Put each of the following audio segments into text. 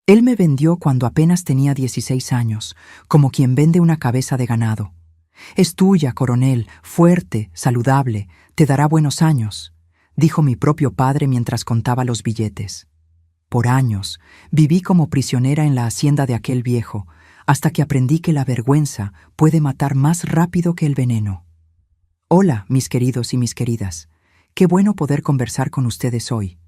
Él me vendió cuando apenas tenía 16 años, como quien vende una cabeza de ganado. «Es tuya, coronel, fuerte, saludable, te dará buenos años», dijo mi propio padre mientras contaba los billetes. Por años viví como prisionera en la hacienda de aquel viejo, hasta que aprendí que la vergüenza puede matar más rápido que el veneno. Hola, mis queridos y mis queridas. Qué bueno poder conversar con ustedes hoy.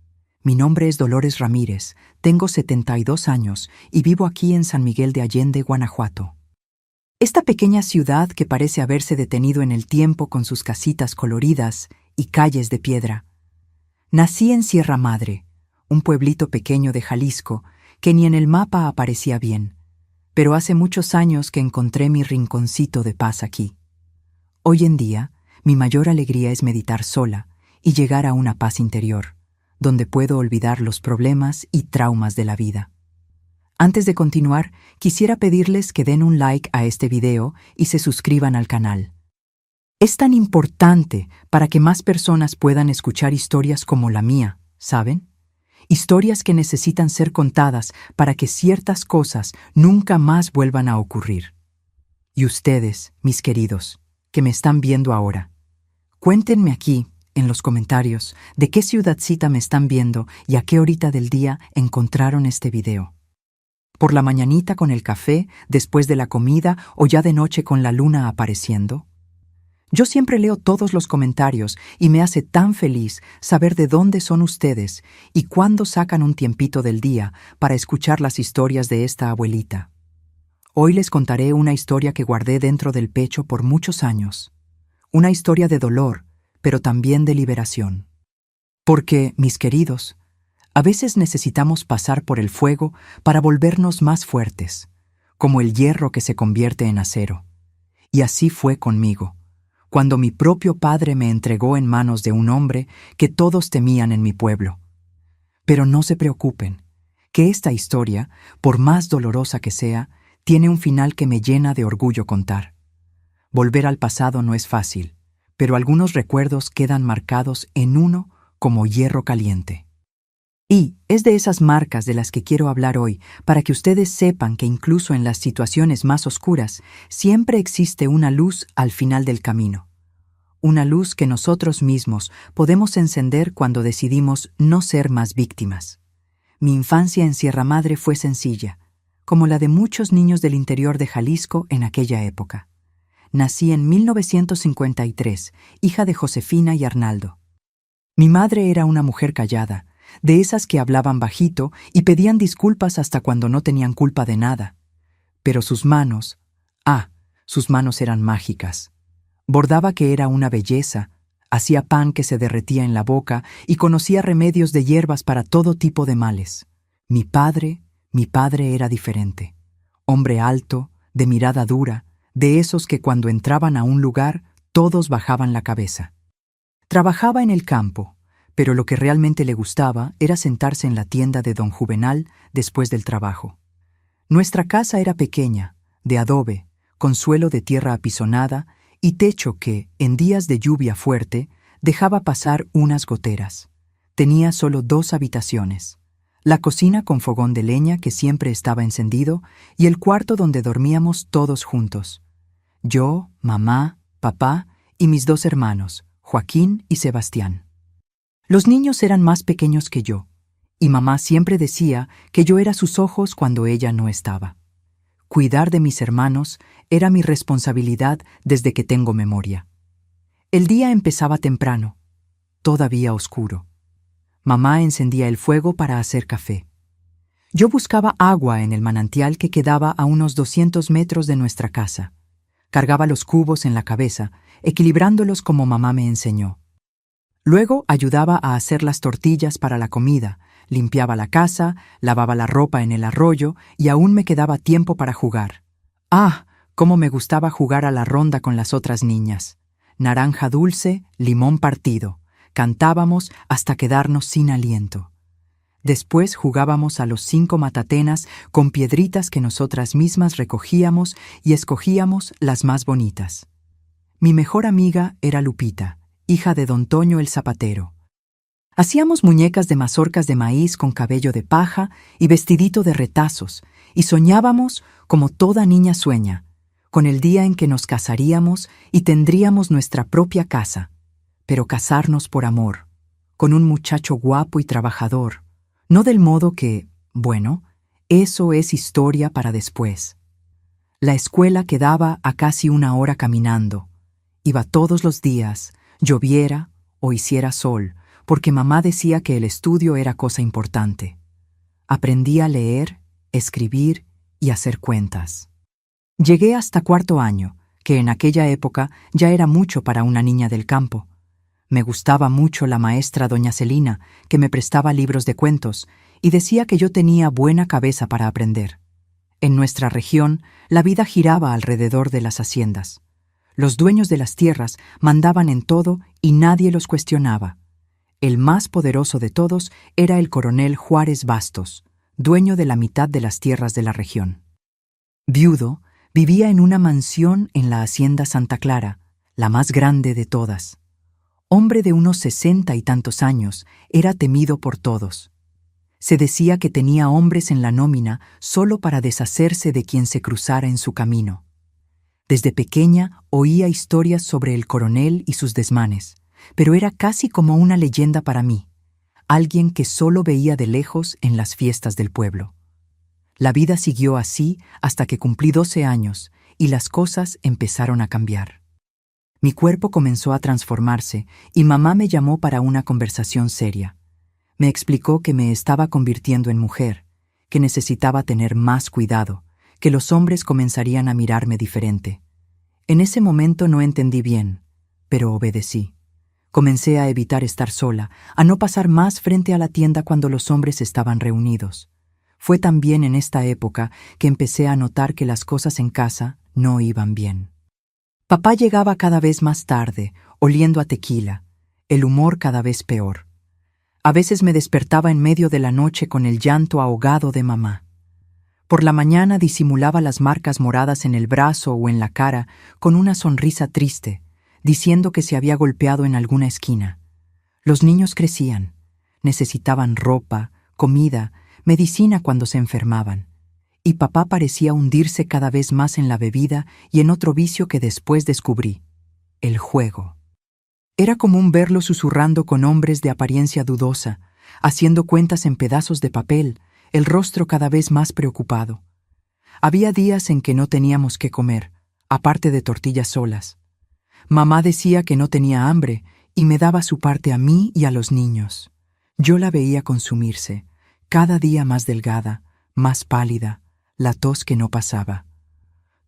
Mi nombre es Dolores Ramírez, tengo 72 años y vivo aquí en San Miguel de Allende, Guanajuato. Esta pequeña ciudad que parece haberse detenido en el tiempo con sus casitas coloridas y calles de piedra. Nací en Sierra Madre, un pueblito pequeño de Jalisco que ni en el mapa aparecía bien, pero hace muchos años que encontré mi rinconcito de paz aquí. Hoy en día, mi mayor alegría es meditar sola y llegar a una paz interior, donde puedo olvidar los problemas y traumas de la vida. Antes de continuar, quisiera pedirles que den un like a este video y se suscriban al canal. Es tan importante para que más personas puedan escuchar historias como la mía, ¿saben? Historias que necesitan ser contadas para que ciertas cosas nunca más vuelvan a ocurrir. Y ustedes, mis queridos, que me están viendo ahora, cuéntenme aquí, en los comentarios, de qué ciudadcita me están viendo y a qué horita del día encontraron este video. ¿Por la mañanita con el café, después de la comida o ya de noche con la luna apareciendo? Yo siempre leo todos los comentarios y me hace tan feliz saber de dónde son ustedes y cuándo sacan un tiempito del día para escuchar las historias de esta abuelita. Hoy les contaré una historia que guardé dentro del pecho por muchos años. Una historia de dolor, pero también de liberación. Porque, mis queridos, a veces necesitamos pasar por el fuego para volvernos más fuertes, como el hierro que se convierte en acero. Y así fue conmigo, cuando mi propio padre me entregó en manos de un hombre que todos temían en mi pueblo. Pero no se preocupen, que esta historia, por más dolorosa que sea, tiene un final que me llena de orgullo contar. Volver al pasado no es fácil, pero algunos recuerdos quedan marcados en uno como hierro caliente. Y es de esas marcas de las que quiero hablar hoy, para que ustedes sepan que incluso en las situaciones más oscuras, siempre existe una luz al final del camino. Una luz que nosotros mismos podemos encender cuando decidimos no ser más víctimas. Mi infancia en Sierra Madre fue sencilla, como la de muchos niños del interior de Jalisco en aquella época. Nací en 1953, hija de Josefina y Arnaldo. Mi madre era una mujer callada, de esas que hablaban bajito y pedían disculpas hasta cuando no tenían culpa de nada. Pero sus manos eran mágicas. Bordaba que era una belleza, hacía pan que se derretía en la boca y conocía remedios de hierbas para todo tipo de males. Mi padre era diferente. Hombre alto, de mirada dura, de esos que cuando entraban a un lugar, todos bajaban la cabeza. Trabajaba en el campo, pero lo que realmente le gustaba era sentarse en la tienda de don Juvenal después del trabajo. Nuestra casa era pequeña, de adobe, con suelo de tierra apisonada y techo que, en días de lluvia fuerte, dejaba pasar unas goteras. Tenía solo 2 habitaciones: la cocina con fogón de leña que siempre estaba encendido y el cuarto donde dormíamos todos juntos. Yo, mamá, papá y mis 2 hermanos, Joaquín y Sebastián. Los niños eran más pequeños que yo, y mamá siempre decía que yo era sus ojos cuando ella no estaba. Cuidar de mis hermanos era mi responsabilidad desde que tengo memoria. El día empezaba temprano, todavía oscuro. Mamá encendía el fuego para hacer café. Yo buscaba agua en el manantial que quedaba a unos 200 metros de nuestra casa. Cargaba los cubos en la cabeza, equilibrándolos como mamá me enseñó. Luego ayudaba a hacer las tortillas para la comida, limpiaba la casa, lavaba la ropa en el arroyo y aún me quedaba tiempo para jugar. ¡Ah! Cómo me gustaba jugar a la ronda con las otras niñas. Naranja dulce, limón partido. Cantábamos hasta quedarnos sin aliento. Después jugábamos a los 5 matatenas con piedritas que nosotras mismas recogíamos y escogíamos las más bonitas. Mi mejor amiga era Lupita, hija de don Toño el zapatero. Hacíamos muñecas de mazorcas de maíz con cabello de paja y vestidito de retazos, y soñábamos como toda niña sueña, con el día en que nos casaríamos y tendríamos nuestra propia casa, pero casarnos por amor, con un muchacho guapo y trabajador, no del modo que, bueno, eso es historia para después. La escuela quedaba a casi 1 hora caminando. Iba todos los días, lloviera o hiciera sol, porque mamá decía que el estudio era cosa importante. Aprendí a leer, escribir y hacer cuentas. Llegué hasta 4º año, que en aquella época ya era mucho para una niña del campo. Me gustaba mucho la maestra doña Celina, que me prestaba libros de cuentos, y decía que yo tenía buena cabeza para aprender. En nuestra región, la vida giraba alrededor de las haciendas. Los dueños de las tierras mandaban en todo y nadie los cuestionaba. El más poderoso de todos era el coronel Juárez Bastos, dueño de la mitad de las tierras de la región. Viudo, vivía en una mansión en la hacienda Santa Clara, la más grande de todas. Hombre de unos 60 y tantos años, era temido por todos. Se decía que tenía hombres en la nómina solo para deshacerse de quien se cruzara en su camino. Desde pequeña oía historias sobre el coronel y sus desmanes, pero era casi como una leyenda para mí, alguien que solo veía de lejos en las fiestas del pueblo. La vida siguió así hasta que cumplí 12 años y las cosas empezaron a cambiar. Mi cuerpo comenzó a transformarse y mamá me llamó para una conversación seria. Me explicó que me estaba convirtiendo en mujer, que necesitaba tener más cuidado, que los hombres comenzarían a mirarme diferente. En ese momento no entendí bien, pero obedecí. Comencé a evitar estar sola, a no pasar más frente a la tienda cuando los hombres estaban reunidos. Fue también en esta época que empecé a notar que las cosas en casa no iban bien. Papá llegaba cada vez más tarde, oliendo a tequila, el humor cada vez peor. A veces me despertaba en medio de la noche con el llanto ahogado de mamá. Por la mañana disimulaba las marcas moradas en el brazo o en la cara con una sonrisa triste, diciendo que se había golpeado en alguna esquina. Los niños crecían, necesitaban ropa, comida, medicina cuando se enfermaban, y papá parecía hundirse cada vez más en la bebida y en otro vicio que después descubrí, el juego. Era común verlo susurrando con hombres de apariencia dudosa, haciendo cuentas en pedazos de papel, el rostro cada vez más preocupado. Había días en que no teníamos qué comer, aparte de tortillas solas. Mamá decía que no tenía hambre y me daba su parte a mí y a los niños. Yo la veía consumirse, cada día más delgada, más pálida, la tos que no pasaba.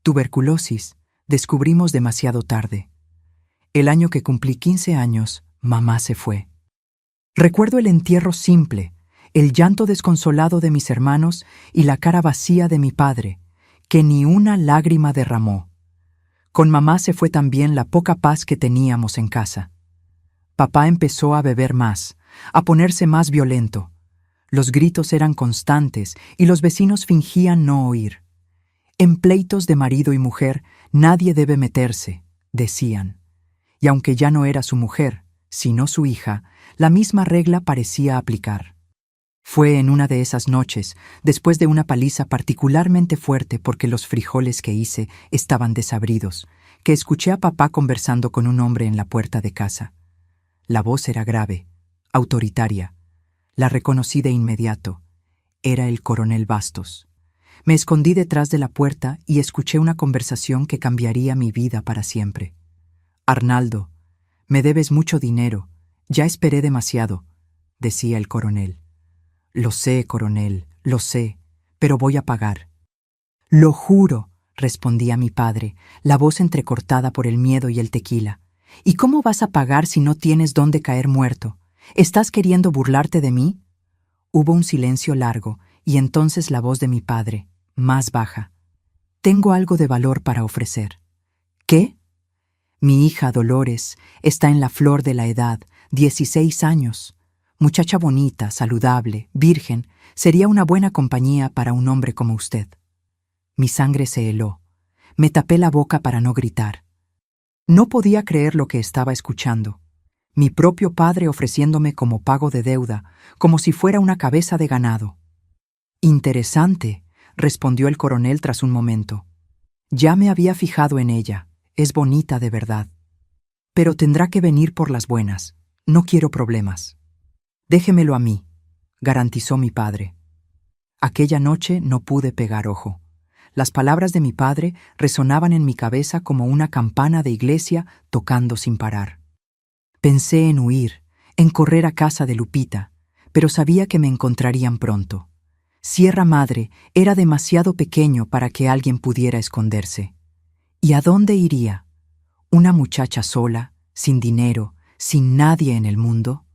Tuberculosis, descubrimos demasiado tarde. El año que cumplí 15 años, mamá se fue. Recuerdo el entierro simple, el llanto desconsolado de mis hermanos y la cara vacía de mi padre, que ni una lágrima derramó. Con mamá se fue también la poca paz que teníamos en casa. Papá empezó a beber más, a ponerse más violento. Los gritos eran constantes y los vecinos fingían no oír. En pleitos de marido y mujer nadie debe meterse, decían. Y aunque ya no era su mujer, sino su hija, la misma regla parecía aplicar. Fue en una de esas noches, después de una paliza particularmente fuerte porque los frijoles que hice estaban desabridos, que escuché a papá conversando con un hombre en la puerta de casa. La voz era grave, autoritaria. La reconocí de inmediato. Era el coronel Bastos. Me escondí detrás de la puerta y escuché una conversación que cambiaría mi vida para siempre. «Arnaldo, me debes mucho dinero. Ya esperé demasiado», decía el coronel. «Lo sé, coronel, lo sé, pero voy a pagar». «Lo juro», respondía mi padre, la voz entrecortada por el miedo y el tequila. «¿Y cómo vas a pagar si no tienes dónde caer muerto? ¿Estás queriendo burlarte de mí?» Hubo un silencio largo y entonces la voz de mi padre, más baja. «Tengo algo de valor para ofrecer». «¿Qué?» «Mi hija Dolores está en la flor de la edad, 16 años. Muchacha bonita, saludable, virgen, sería una buena compañía para un hombre como usted». Mi sangre se heló. Me tapé la boca para no gritar. No podía creer lo que estaba escuchando. Mi propio padre ofreciéndome como pago de deuda, como si fuera una cabeza de ganado. Interesante, respondió el coronel tras un momento. Ya me había fijado en ella, es bonita de verdad. Pero tendrá que venir por las buenas, no quiero problemas. Déjemelo a mí, garantizó mi padre. Aquella noche no pude pegar ojo. Las palabras de mi padre resonaban en mi cabeza como una campana de iglesia tocando sin parar. Pensé en huir, en correr a casa de Lupita, pero sabía que me encontrarían pronto. Sierra Madre era demasiado pequeño para que alguien pudiera esconderse. ¿Y a dónde iría? ¿Una muchacha sola, sin dinero, sin nadie en el mundo?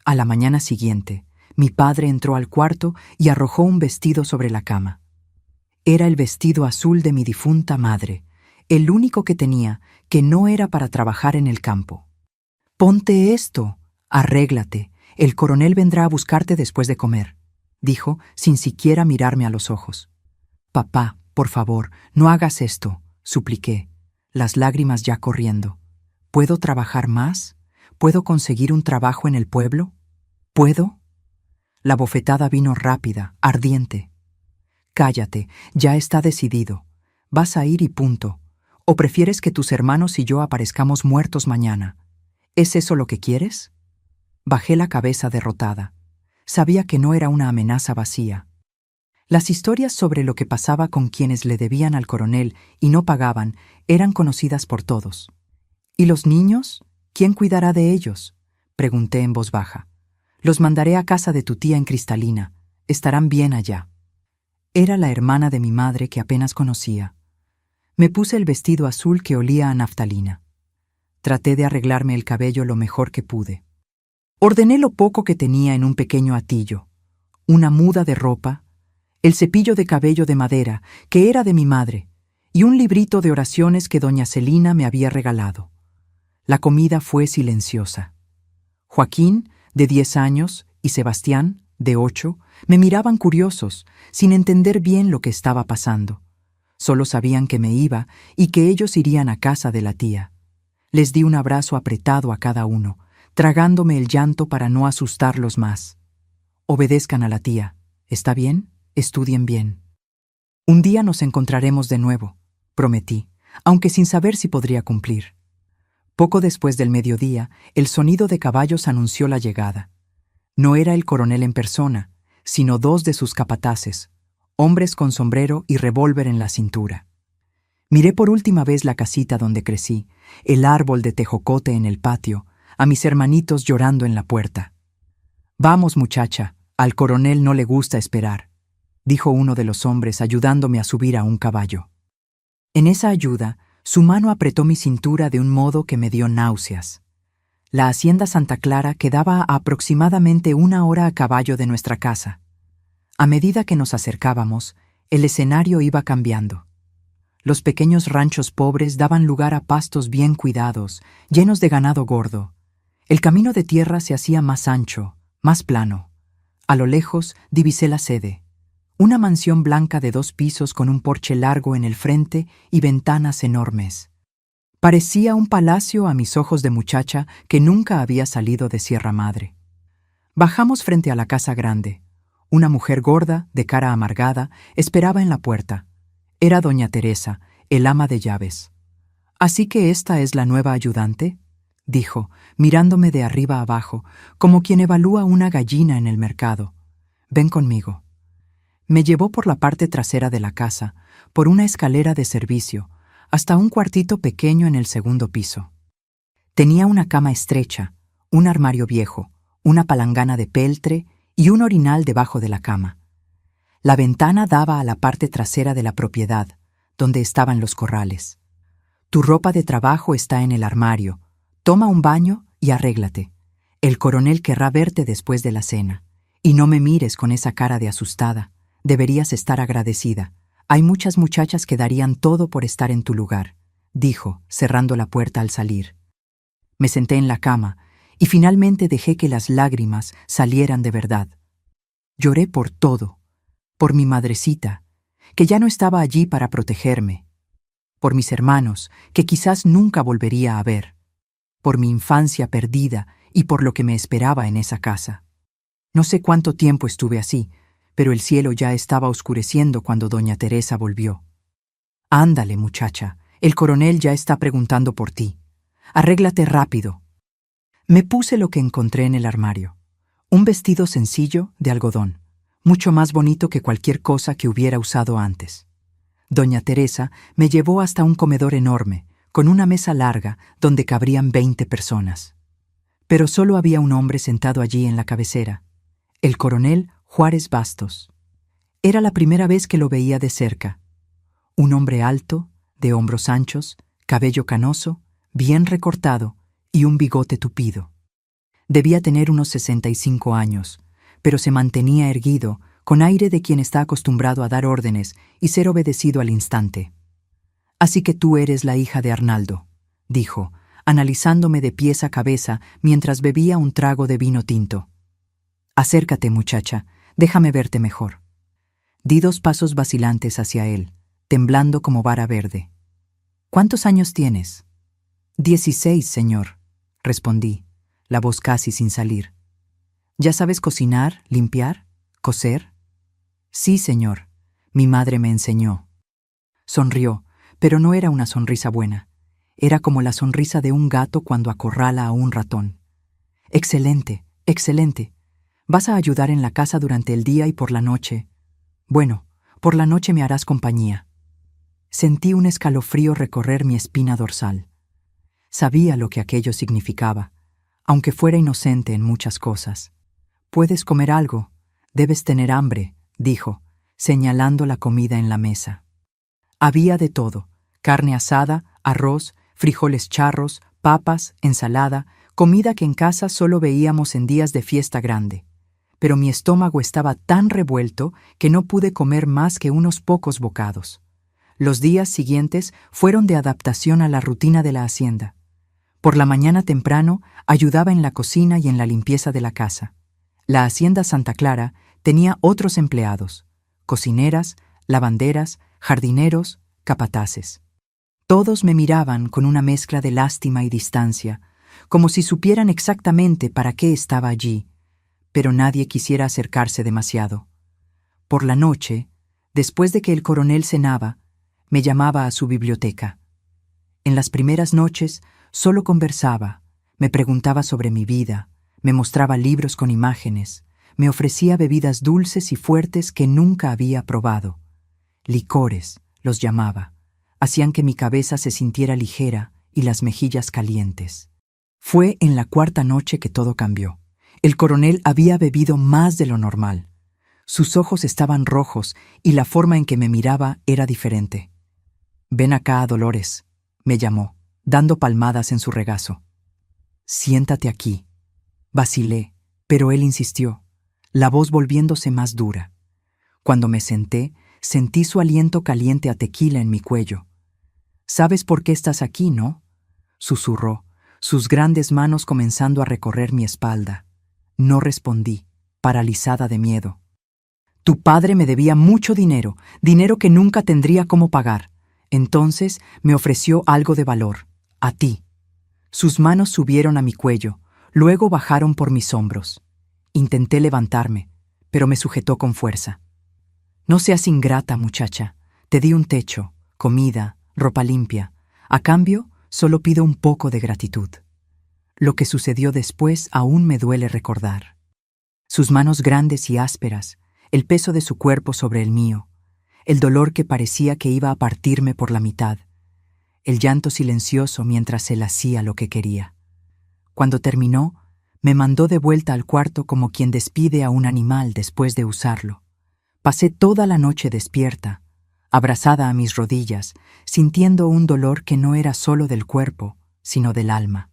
A la mañana siguiente, mi padre entró al cuarto y arrojó un vestido sobre la cama. Era el vestido azul de mi difunta madre, el único que tenía que no era para trabajar en el campo. «Ponte esto, arréglate, el coronel vendrá a buscarte después de comer», dijo, sin siquiera mirarme a los ojos. «Papá, por favor, no hagas esto», supliqué, las lágrimas ya corriendo. «¿Puedo trabajar más? ¿Puedo conseguir un trabajo en el pueblo? ¿Puedo?» La bofetada vino rápida, ardiente. «Cállate, ya está decidido. Vas a ir y punto. ¿O prefieres que tus hermanos y yo aparezcamos muertos mañana? ¿Es eso lo que quieres?» Bajé la cabeza derrotada. Sabía que no era una amenaza vacía. Las historias sobre lo que pasaba con quienes le debían al coronel y no pagaban eran conocidas por todos. ¿Y los niños? ¿Quién cuidará de ellos?, pregunté en voz baja. «Los mandaré a casa de tu tía en Cristalina. Estarán bien allá». Era la hermana de mi madre que apenas conocía. Me puse el vestido azul que olía a naftalina. Traté de arreglarme el cabello lo mejor que pude. Ordené lo poco que tenía en un pequeño atillo, una muda de ropa, el cepillo de cabello de madera, que era de mi madre, y un librito de oraciones que doña Celina me había regalado. La comida fue silenciosa. Joaquín, de 10 años, y Sebastián, de 8, me miraban curiosos, sin entender bien lo que estaba pasando. Solo sabían que me iba y que ellos irían a casa de la tía. Les di un abrazo apretado a cada uno, tragándome el llanto para no asustarlos más. «Obedezcan a la tía, ¿está bien? Estudien bien. Un día nos encontraremos de nuevo», prometí, aunque sin saber si podría cumplir. Poco después del mediodía, el sonido de caballos anunció la llegada. No era el coronel en persona, sino 2 de sus capataces, hombres con sombrero y revólver en la cintura. Miré por última vez la casita donde crecí, el árbol de tejocote en el patio, a mis hermanitos llorando en la puerta. «Vamos, muchacha, al coronel no le gusta esperar», dijo uno de los hombres ayudándome a subir a un caballo. En esa ayuda, su mano apretó mi cintura de un modo que me dio náuseas. La hacienda Santa Clara quedaba a aproximadamente 1 hora a caballo de nuestra casa. A medida que nos acercábamos, el escenario iba cambiando. Los pequeños ranchos pobres daban lugar a pastos bien cuidados, llenos de ganado gordo. El camino de tierra se hacía más ancho, más plano. A lo lejos divisé la sede, una mansión blanca de 2 pisos con un porche largo en el frente y ventanas enormes. Parecía un palacio a mis ojos de muchacha que nunca había salido de Sierra Madre. Bajamos frente a la casa grande. Una mujer gorda, de cara amargada, esperaba en la puerta. Era doña Teresa, el ama de llaves. «¿Así que esta es la nueva ayudante?», dijo, mirándome de arriba abajo, como quien evalúa una gallina en el mercado. «Ven conmigo». Me llevó por la parte trasera de la casa, por una escalera de servicio, hasta un cuartito pequeño en el 2º piso. Tenía una cama estrecha, un armario viejo, una palangana de peltre y un orinal debajo de la cama. La ventana daba a la parte trasera de la propiedad, donde estaban los corrales. «Tu ropa de trabajo está en el armario. Toma un baño y arréglate. El coronel querrá verte después de la cena. Y no me mires con esa cara de asustada. Deberías estar agradecida. Hay muchas muchachas que darían todo por estar en tu lugar», dijo, cerrando la puerta al salir. Me senté en la cama y finalmente dejé que las lágrimas salieran de verdad. Lloré por todo, por mi madrecita, que ya no estaba allí para protegerme, por mis hermanos, que quizás nunca volvería a ver, por mi infancia perdida y por lo que me esperaba en esa casa. No sé cuánto tiempo estuve así, pero el cielo ya estaba oscureciendo cuando doña Teresa volvió. «Ándale, muchacha, el coronel ya está preguntando por ti. Arréglate rápido». Me puse lo que encontré en el armario. Un vestido sencillo de algodón, mucho más bonito que cualquier cosa que hubiera usado antes. Doña Teresa me llevó hasta un comedor enorme, con una mesa larga donde cabrían 20 personas. Pero solo había un hombre sentado allí en la cabecera, el coronel Juárez Bastos. Era la primera vez que lo veía de cerca. Un hombre alto, de hombros anchos, cabello canoso, bien recortado y un bigote tupido. Debía tener unos 65 años, pero se mantenía erguido, con aire de quien está acostumbrado a dar órdenes y ser obedecido al instante. «Así que tú eres la hija de Arnaldo», dijo, analizándome de pies a cabeza mientras bebía un trago de vino tinto. «Acércate, muchacha, déjame verte mejor». Di 2 pasos vacilantes hacia él, temblando como vara verde. «¿Cuántos años tienes?» «16, señor», respondí, la voz casi sin salir. «¿Ya sabes cocinar, limpiar, coser?» «Sí, señor. Mi madre me enseñó». Sonrió, pero no era una sonrisa buena. Era como la sonrisa de un gato cuando acorrala a un ratón. «Excelente, excelente. Vas a ayudar en la casa durante el día y por la noche. Bueno, por la noche me harás compañía». Sentí un escalofrío recorrer mi espina dorsal. Sabía lo que aquello significaba, aunque fuera inocente en muchas cosas. «Puedes comer algo. Debes tener hambre», dijo, señalando la comida en la mesa. Había de todo: carne asada, arroz, frijoles charros, papas, ensalada, comida que en casa solo veíamos en días de fiesta grande. Pero mi estómago estaba tan revuelto que no pude comer más que unos pocos bocados. Los días siguientes fueron de adaptación a la rutina de la hacienda. Por la mañana temprano ayudaba en la cocina y en la limpieza de la casa. La hacienda Santa Clara tenía otros empleados: cocineras, lavanderas, jardineros, capataces. Todos me miraban con una mezcla de lástima y distancia, como si supieran exactamente para qué estaba allí, pero nadie quisiera acercarse demasiado. Por la noche, después de que el coronel cenaba, me llamaba a su biblioteca. En las primeras noches solo conversaba, me preguntaba sobre mi vida, me mostraba libros con imágenes, me ofrecía bebidas dulces y fuertes que nunca había probado. Licores, los llamaba. Hacían que mi cabeza se sintiera ligera y las mejillas calientes. Fue en la 4ª noche que todo cambió. El coronel había bebido más de lo normal. Sus ojos estaban rojos y la forma en que me miraba era diferente. «Ven acá, Dolores», me llamó, dando palmadas en su regazo. «Siéntate aquí». Vacilé, pero él insistió, la voz volviéndose más dura. Cuando me senté, sentí su aliento caliente a tequila en mi cuello. «¿Sabes por qué estás aquí, no?», susurró, sus grandes manos comenzando a recorrer mi espalda. No respondí, paralizada de miedo. «Tu padre me debía mucho dinero, dinero que nunca tendría cómo pagar. Entonces me ofreció algo de valor, a ti». Sus manos subieron a mi cuello, luego bajaron por mis hombros. Intenté levantarme, pero me sujetó con fuerza. «No seas ingrata, muchacha. Te di un techo, comida, ropa limpia. A cambio, solo pido un poco de gratitud». Lo que sucedió después aún me duele recordar. Sus manos grandes y ásperas, el peso de su cuerpo sobre el mío, el dolor que parecía que iba a partirme por la mitad, el llanto silencioso mientras él hacía lo que quería. Cuando terminó, me mandó de vuelta al cuarto como quien despide a un animal después de usarlo. Pasé toda la noche despierta, abrazada a mis rodillas, sintiendo un dolor que no era solo del cuerpo, sino del alma.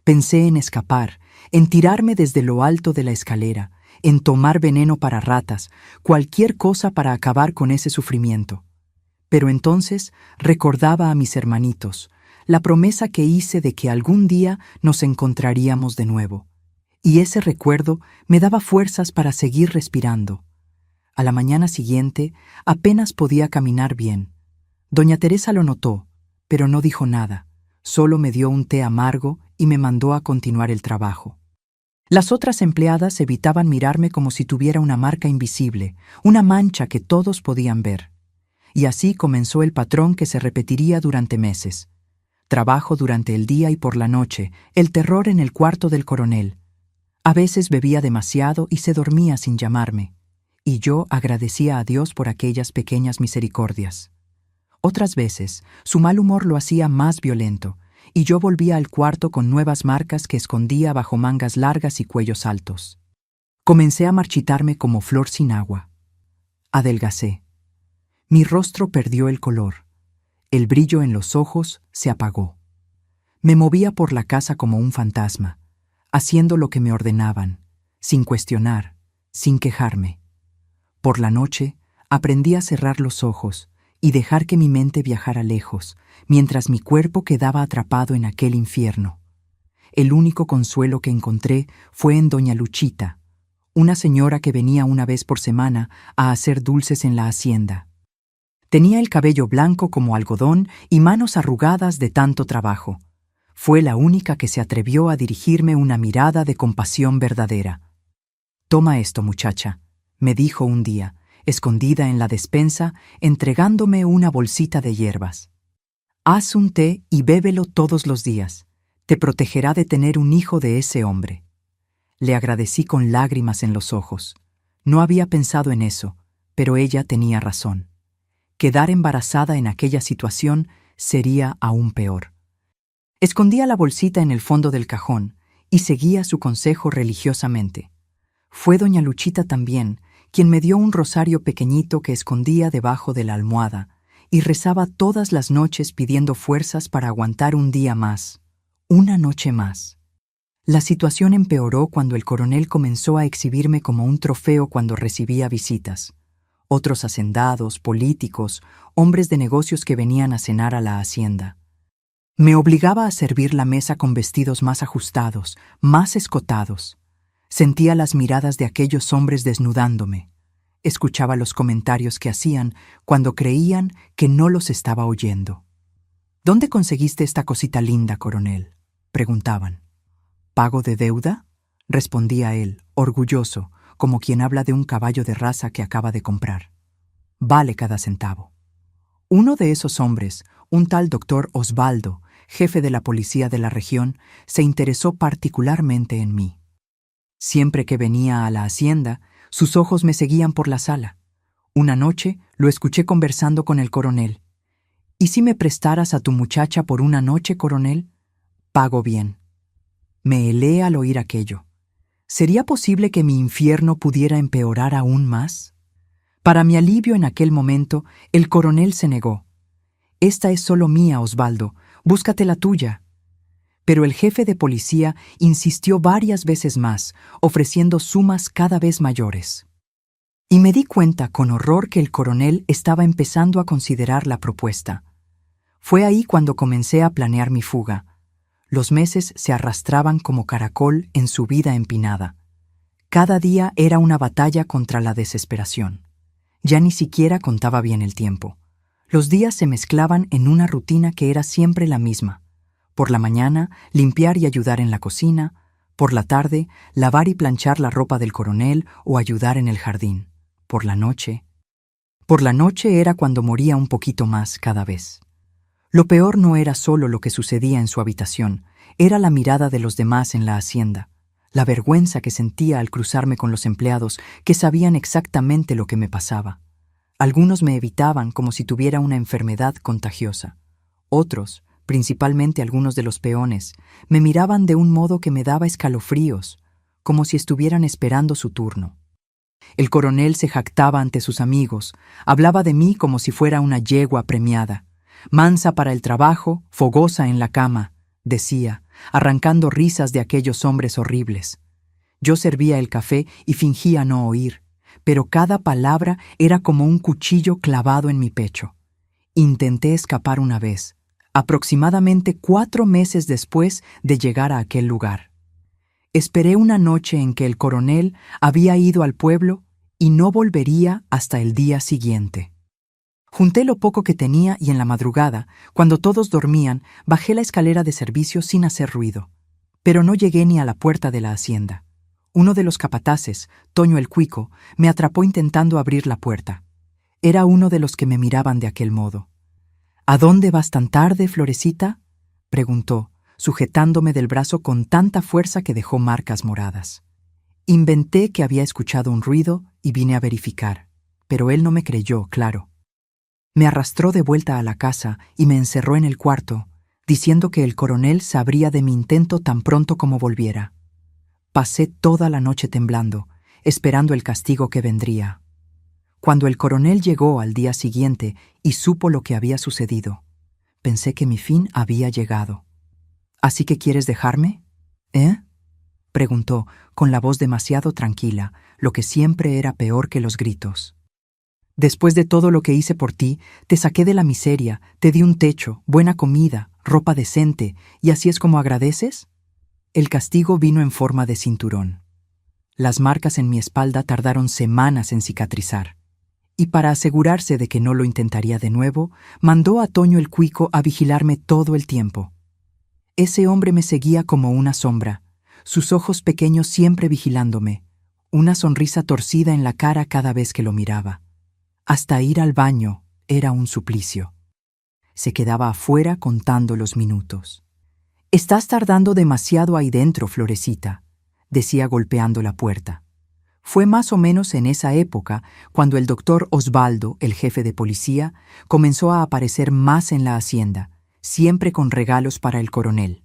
Pensé en escapar, en tirarme desde lo alto de la escalera, en tomar veneno para ratas, cualquier cosa para acabar con ese sufrimiento. Pero entonces recordaba a mis hermanitos, la promesa que hice de que algún día nos encontraríamos de nuevo. Y ese recuerdo me daba fuerzas para seguir respirando. A la mañana siguiente apenas podía caminar bien. Doña Teresa lo notó, pero no dijo nada. Solo me dio un té amargo y me mandó a continuar el trabajo. Las otras empleadas evitaban mirarme como si tuviera una marca invisible, una mancha que todos podían ver. Y así comenzó el patrón que se repetiría durante meses. Trabajo durante el día y por la noche, el terror en el cuarto del coronel. A veces bebía demasiado y se dormía sin llamarme, y yo agradecía a Dios por aquellas pequeñas misericordias. Otras veces, su mal humor lo hacía más violento, y yo volvía al cuarto con nuevas marcas que escondía bajo mangas largas y cuellos altos. Comencé a marchitarme como flor sin agua. Adelgacé. Mi rostro perdió el color. El brillo en los ojos se apagó. Me movía por la casa como un fantasma, haciendo lo que me ordenaban, sin cuestionar, sin quejarme. Por la noche, aprendí a cerrar los ojos y dejar que mi mente viajara lejos, mientras mi cuerpo quedaba atrapado en aquel infierno. El único consuelo que encontré fue en doña Luchita, una señora que venía una vez por semana a hacer dulces en la hacienda. Tenía el cabello blanco como algodón y manos arrugadas de tanto trabajo. Fue la única que se atrevió a dirigirme una mirada de compasión verdadera. «Toma esto, muchacha», me dijo un día, escondida en la despensa, entregándome una bolsita de hierbas. «Haz un té y bébelo todos los días. Te protegerá de tener un hijo de ese hombre». Le agradecí con lágrimas en los ojos. No había pensado en eso, pero ella tenía razón. Quedar embarazada en aquella situación sería aún peor. Escondía la bolsita en el fondo del cajón y seguía su consejo religiosamente. Fue doña Luchita también quien me dio un rosario pequeñito que escondía debajo de la almohada y rezaba todas las noches pidiendo fuerzas para aguantar un día más, una noche más. La situación empeoró cuando el coronel comenzó a exhibirme como un trofeo cuando recibía visitas. Otros hacendados, políticos, hombres de negocios que venían a cenar a la hacienda. Me obligaba a servir la mesa con vestidos más ajustados, más escotados. Sentía las miradas de aquellos hombres desnudándome. Escuchaba los comentarios que hacían cuando creían que no los estaba oyendo. «¿Dónde conseguiste esta cosita linda, coronel?», preguntaban. «¿Pago de deuda?», respondía él, orgulloso, como quien habla de un caballo de raza que acaba de comprar. «Vale cada centavo». Uno de esos hombres, un tal doctor Osvaldo, jefe de la policía de la región, se interesó particularmente en mí. Siempre que venía a la hacienda, sus ojos me seguían por la sala. Una noche lo escuché conversando con el coronel. «¿Y si me prestaras a tu muchacha por una noche, coronel? Pago bien». Me helé al oír aquello. ¿Sería posible que mi infierno pudiera empeorar aún más? Para mi alivio en aquel momento, el coronel se negó. «Esta es solo mía, Osvaldo, búscate la tuya». Pero el jefe de policía insistió varias veces más, ofreciendo sumas cada vez mayores. Y me di cuenta con horror que el coronel estaba empezando a considerar la propuesta. Fue ahí cuando comencé a planear mi fuga. Los meses se arrastraban como caracol en su vida empinada. Cada día era una batalla contra la desesperación. Ya ni siquiera contaba bien el tiempo. Los días se mezclaban en una rutina que era siempre la misma. Por la mañana, limpiar y ayudar en la cocina. Por la tarde, lavar y planchar la ropa del coronel o ayudar en el jardín. Por la noche era cuando moría un poquito más cada vez. Lo peor no era solo lo que sucedía en su habitación, era la mirada de los demás en la hacienda, la vergüenza que sentía al cruzarme con los empleados que sabían exactamente lo que me pasaba. Algunos me evitaban como si tuviera una enfermedad contagiosa. Otros, principalmente algunos de los peones, me miraban de un modo que me daba escalofríos, como si estuvieran esperando su turno. El coronel se jactaba ante sus amigos, hablaba de mí como si fuera una yegua premiada. «Mansa para el trabajo, fogosa en la cama», decía, arrancando risas de aquellos hombres horribles. Yo servía el café y fingía no oír, pero cada palabra era como un cuchillo clavado en mi pecho. Intenté escapar una vez, aproximadamente 4 meses después de llegar a aquel lugar. Esperé una noche en que el coronel había ido al pueblo y no volvería hasta el día siguiente. Junté lo poco que tenía y en la madrugada, cuando todos dormían, bajé la escalera de servicio sin hacer ruido. Pero no llegué ni a la puerta de la hacienda. Uno de los capataces, Toño el Cuico, me atrapó intentando abrir la puerta. Era uno de los que me miraban de aquel modo. «¿A dónde vas tan tarde, Florecita?», preguntó, sujetándome del brazo con tanta fuerza que dejó marcas moradas. Inventé que había escuchado un ruido y vine a verificar, pero él no me creyó, claro. Me arrastró de vuelta a la casa y me encerró en el cuarto, diciendo que el coronel sabría de mi intento tan pronto como volviera. Pasé toda la noche temblando, esperando el castigo que vendría. Cuando el coronel llegó al día siguiente y supo lo que había sucedido, pensé que mi fin había llegado. «¿Así que quieres dejarme? ¿Eh?», preguntó, con la voz demasiado tranquila, lo que siempre era peor que los gritos. «Después de todo lo que hice por ti, te saqué de la miseria, te di un techo, buena comida, ropa decente, ¿y así es como agradeces?». El castigo vino en forma de cinturón. Las marcas en mi espalda tardaron semanas en cicatrizar. Y para asegurarse de que no lo intentaría de nuevo, mandó a Toño el Cuico a vigilarme todo el tiempo. Ese hombre me seguía como una sombra, sus ojos pequeños siempre vigilándome, una sonrisa torcida en la cara cada vez que lo miraba. Hasta ir al baño era un suplicio. Se quedaba afuera contando los minutos. «Estás tardando demasiado ahí dentro, Florecita», decía golpeando la puerta. Fue más o menos en esa época cuando el doctor Osvaldo, el jefe de policía, comenzó a aparecer más en la hacienda, siempre con regalos para el coronel.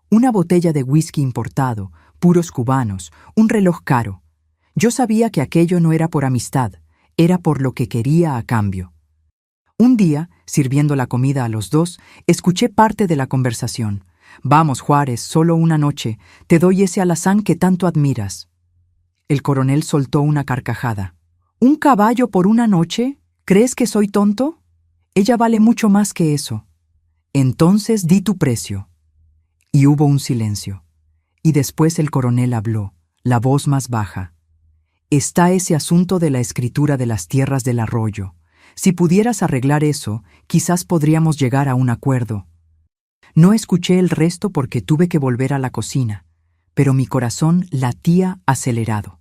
Una botella de whisky importado, puros cubanos, un reloj caro. Yo sabía que aquello no era por amistad, era por lo que quería a cambio. Un día, sirviendo la comida a los dos, escuché parte de la conversación. «Vamos, Juárez, solo una noche, te doy ese alazán que tanto admiras». El coronel soltó una carcajada. «¿Un caballo por una noche? ¿Crees que soy tonto? Ella vale mucho más que eso». «Entonces di tu precio». Y hubo un silencio. Y después el coronel habló, la voz más baja. «Está ese asunto de la escritura de las tierras del arroyo. Si pudieras arreglar eso, quizás podríamos llegar a un acuerdo». No escuché el resto porque tuve que volver a la cocina, pero mi corazón latía acelerado.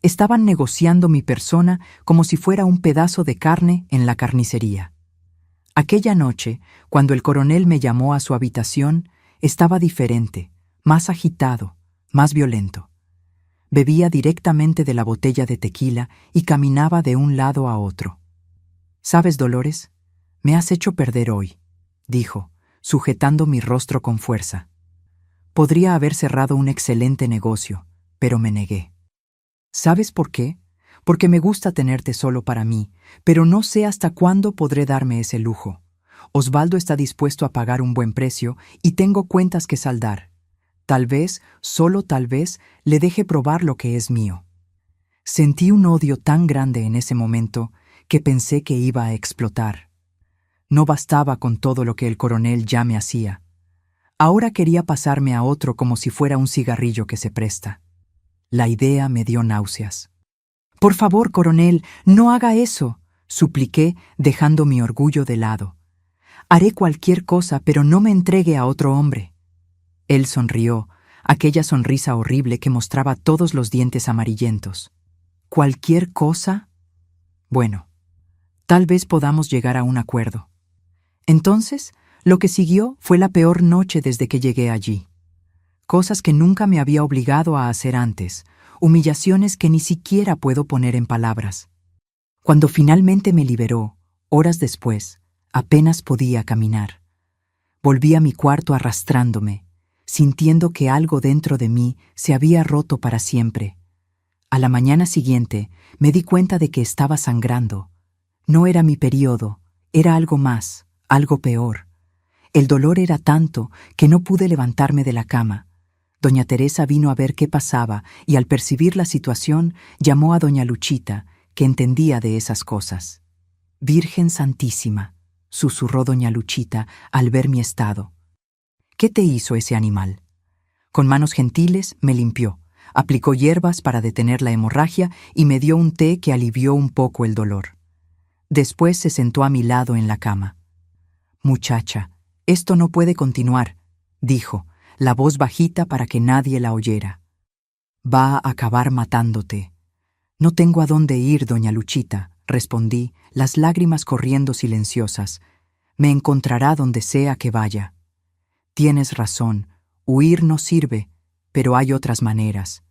Estaban negociando mi persona como si fuera un pedazo de carne en la carnicería. Aquella noche, cuando el coronel me llamó a su habitación, estaba diferente, más agitado, más violento. Bebía directamente de la botella de tequila y caminaba de un lado a otro. «¿Sabes, Dolores? Me has hecho perder hoy», dijo, sujetando mi rostro con fuerza. Podría haber cerrado un excelente negocio, pero me negué. ¿Sabes por qué? Porque me gusta tenerte solo para mí, pero no sé hasta cuándo podré darme ese lujo. Osvaldo está dispuesto a pagar un buen precio y tengo cuentas que saldar. Tal vez, solo tal vez, le deje probar lo que es mío. Sentí un odio tan grande en ese momento que pensé que iba a explotar. No bastaba con todo lo que el coronel ya me hacía. Ahora quería pasarme a otro como si fuera un cigarrillo que se presta. La idea me dio náuseas. «Por favor, coronel, no haga eso», supliqué, dejando mi orgullo de lado. «Haré cualquier cosa, pero no me entregue a otro hombre». Él sonrió, aquella sonrisa horrible que mostraba todos los dientes amarillentos. «¿Cualquier cosa? Bueno, tal vez podamos llegar a un acuerdo». Entonces, lo que siguió fue la peor noche desde que llegué allí. Cosas que nunca me había obligado a hacer antes, humillaciones que ni siquiera puedo poner en palabras. Cuando finalmente me liberó, horas después, apenas podía caminar. Volví a mi cuarto arrastrándome, sintiendo que algo dentro de mí se había roto para siempre. A la mañana siguiente me di cuenta de que estaba sangrando. No era mi período, era algo más, algo peor. El dolor era tanto que no pude levantarme de la cama. Doña Teresa vino a ver qué pasaba y al percibir la situación llamó a doña Luchita, que entendía de esas cosas. «Virgen Santísima», susurró doña Luchita al ver mi estado. «¿Qué te hizo ese animal?». Con manos gentiles me limpió, aplicó hierbas para detener la hemorragia y me dio un té que alivió un poco el dolor. Después se sentó a mi lado en la cama. «Muchacha, esto no puede continuar», dijo, la voz bajita para que nadie la oyera. Va a acabar matándote. No tengo a dónde ir, doña Luchita, respondí, las lágrimas corriendo silenciosas. Me encontrará donde sea que vaya. Tienes razón, huir no sirve, pero hay otras maneras.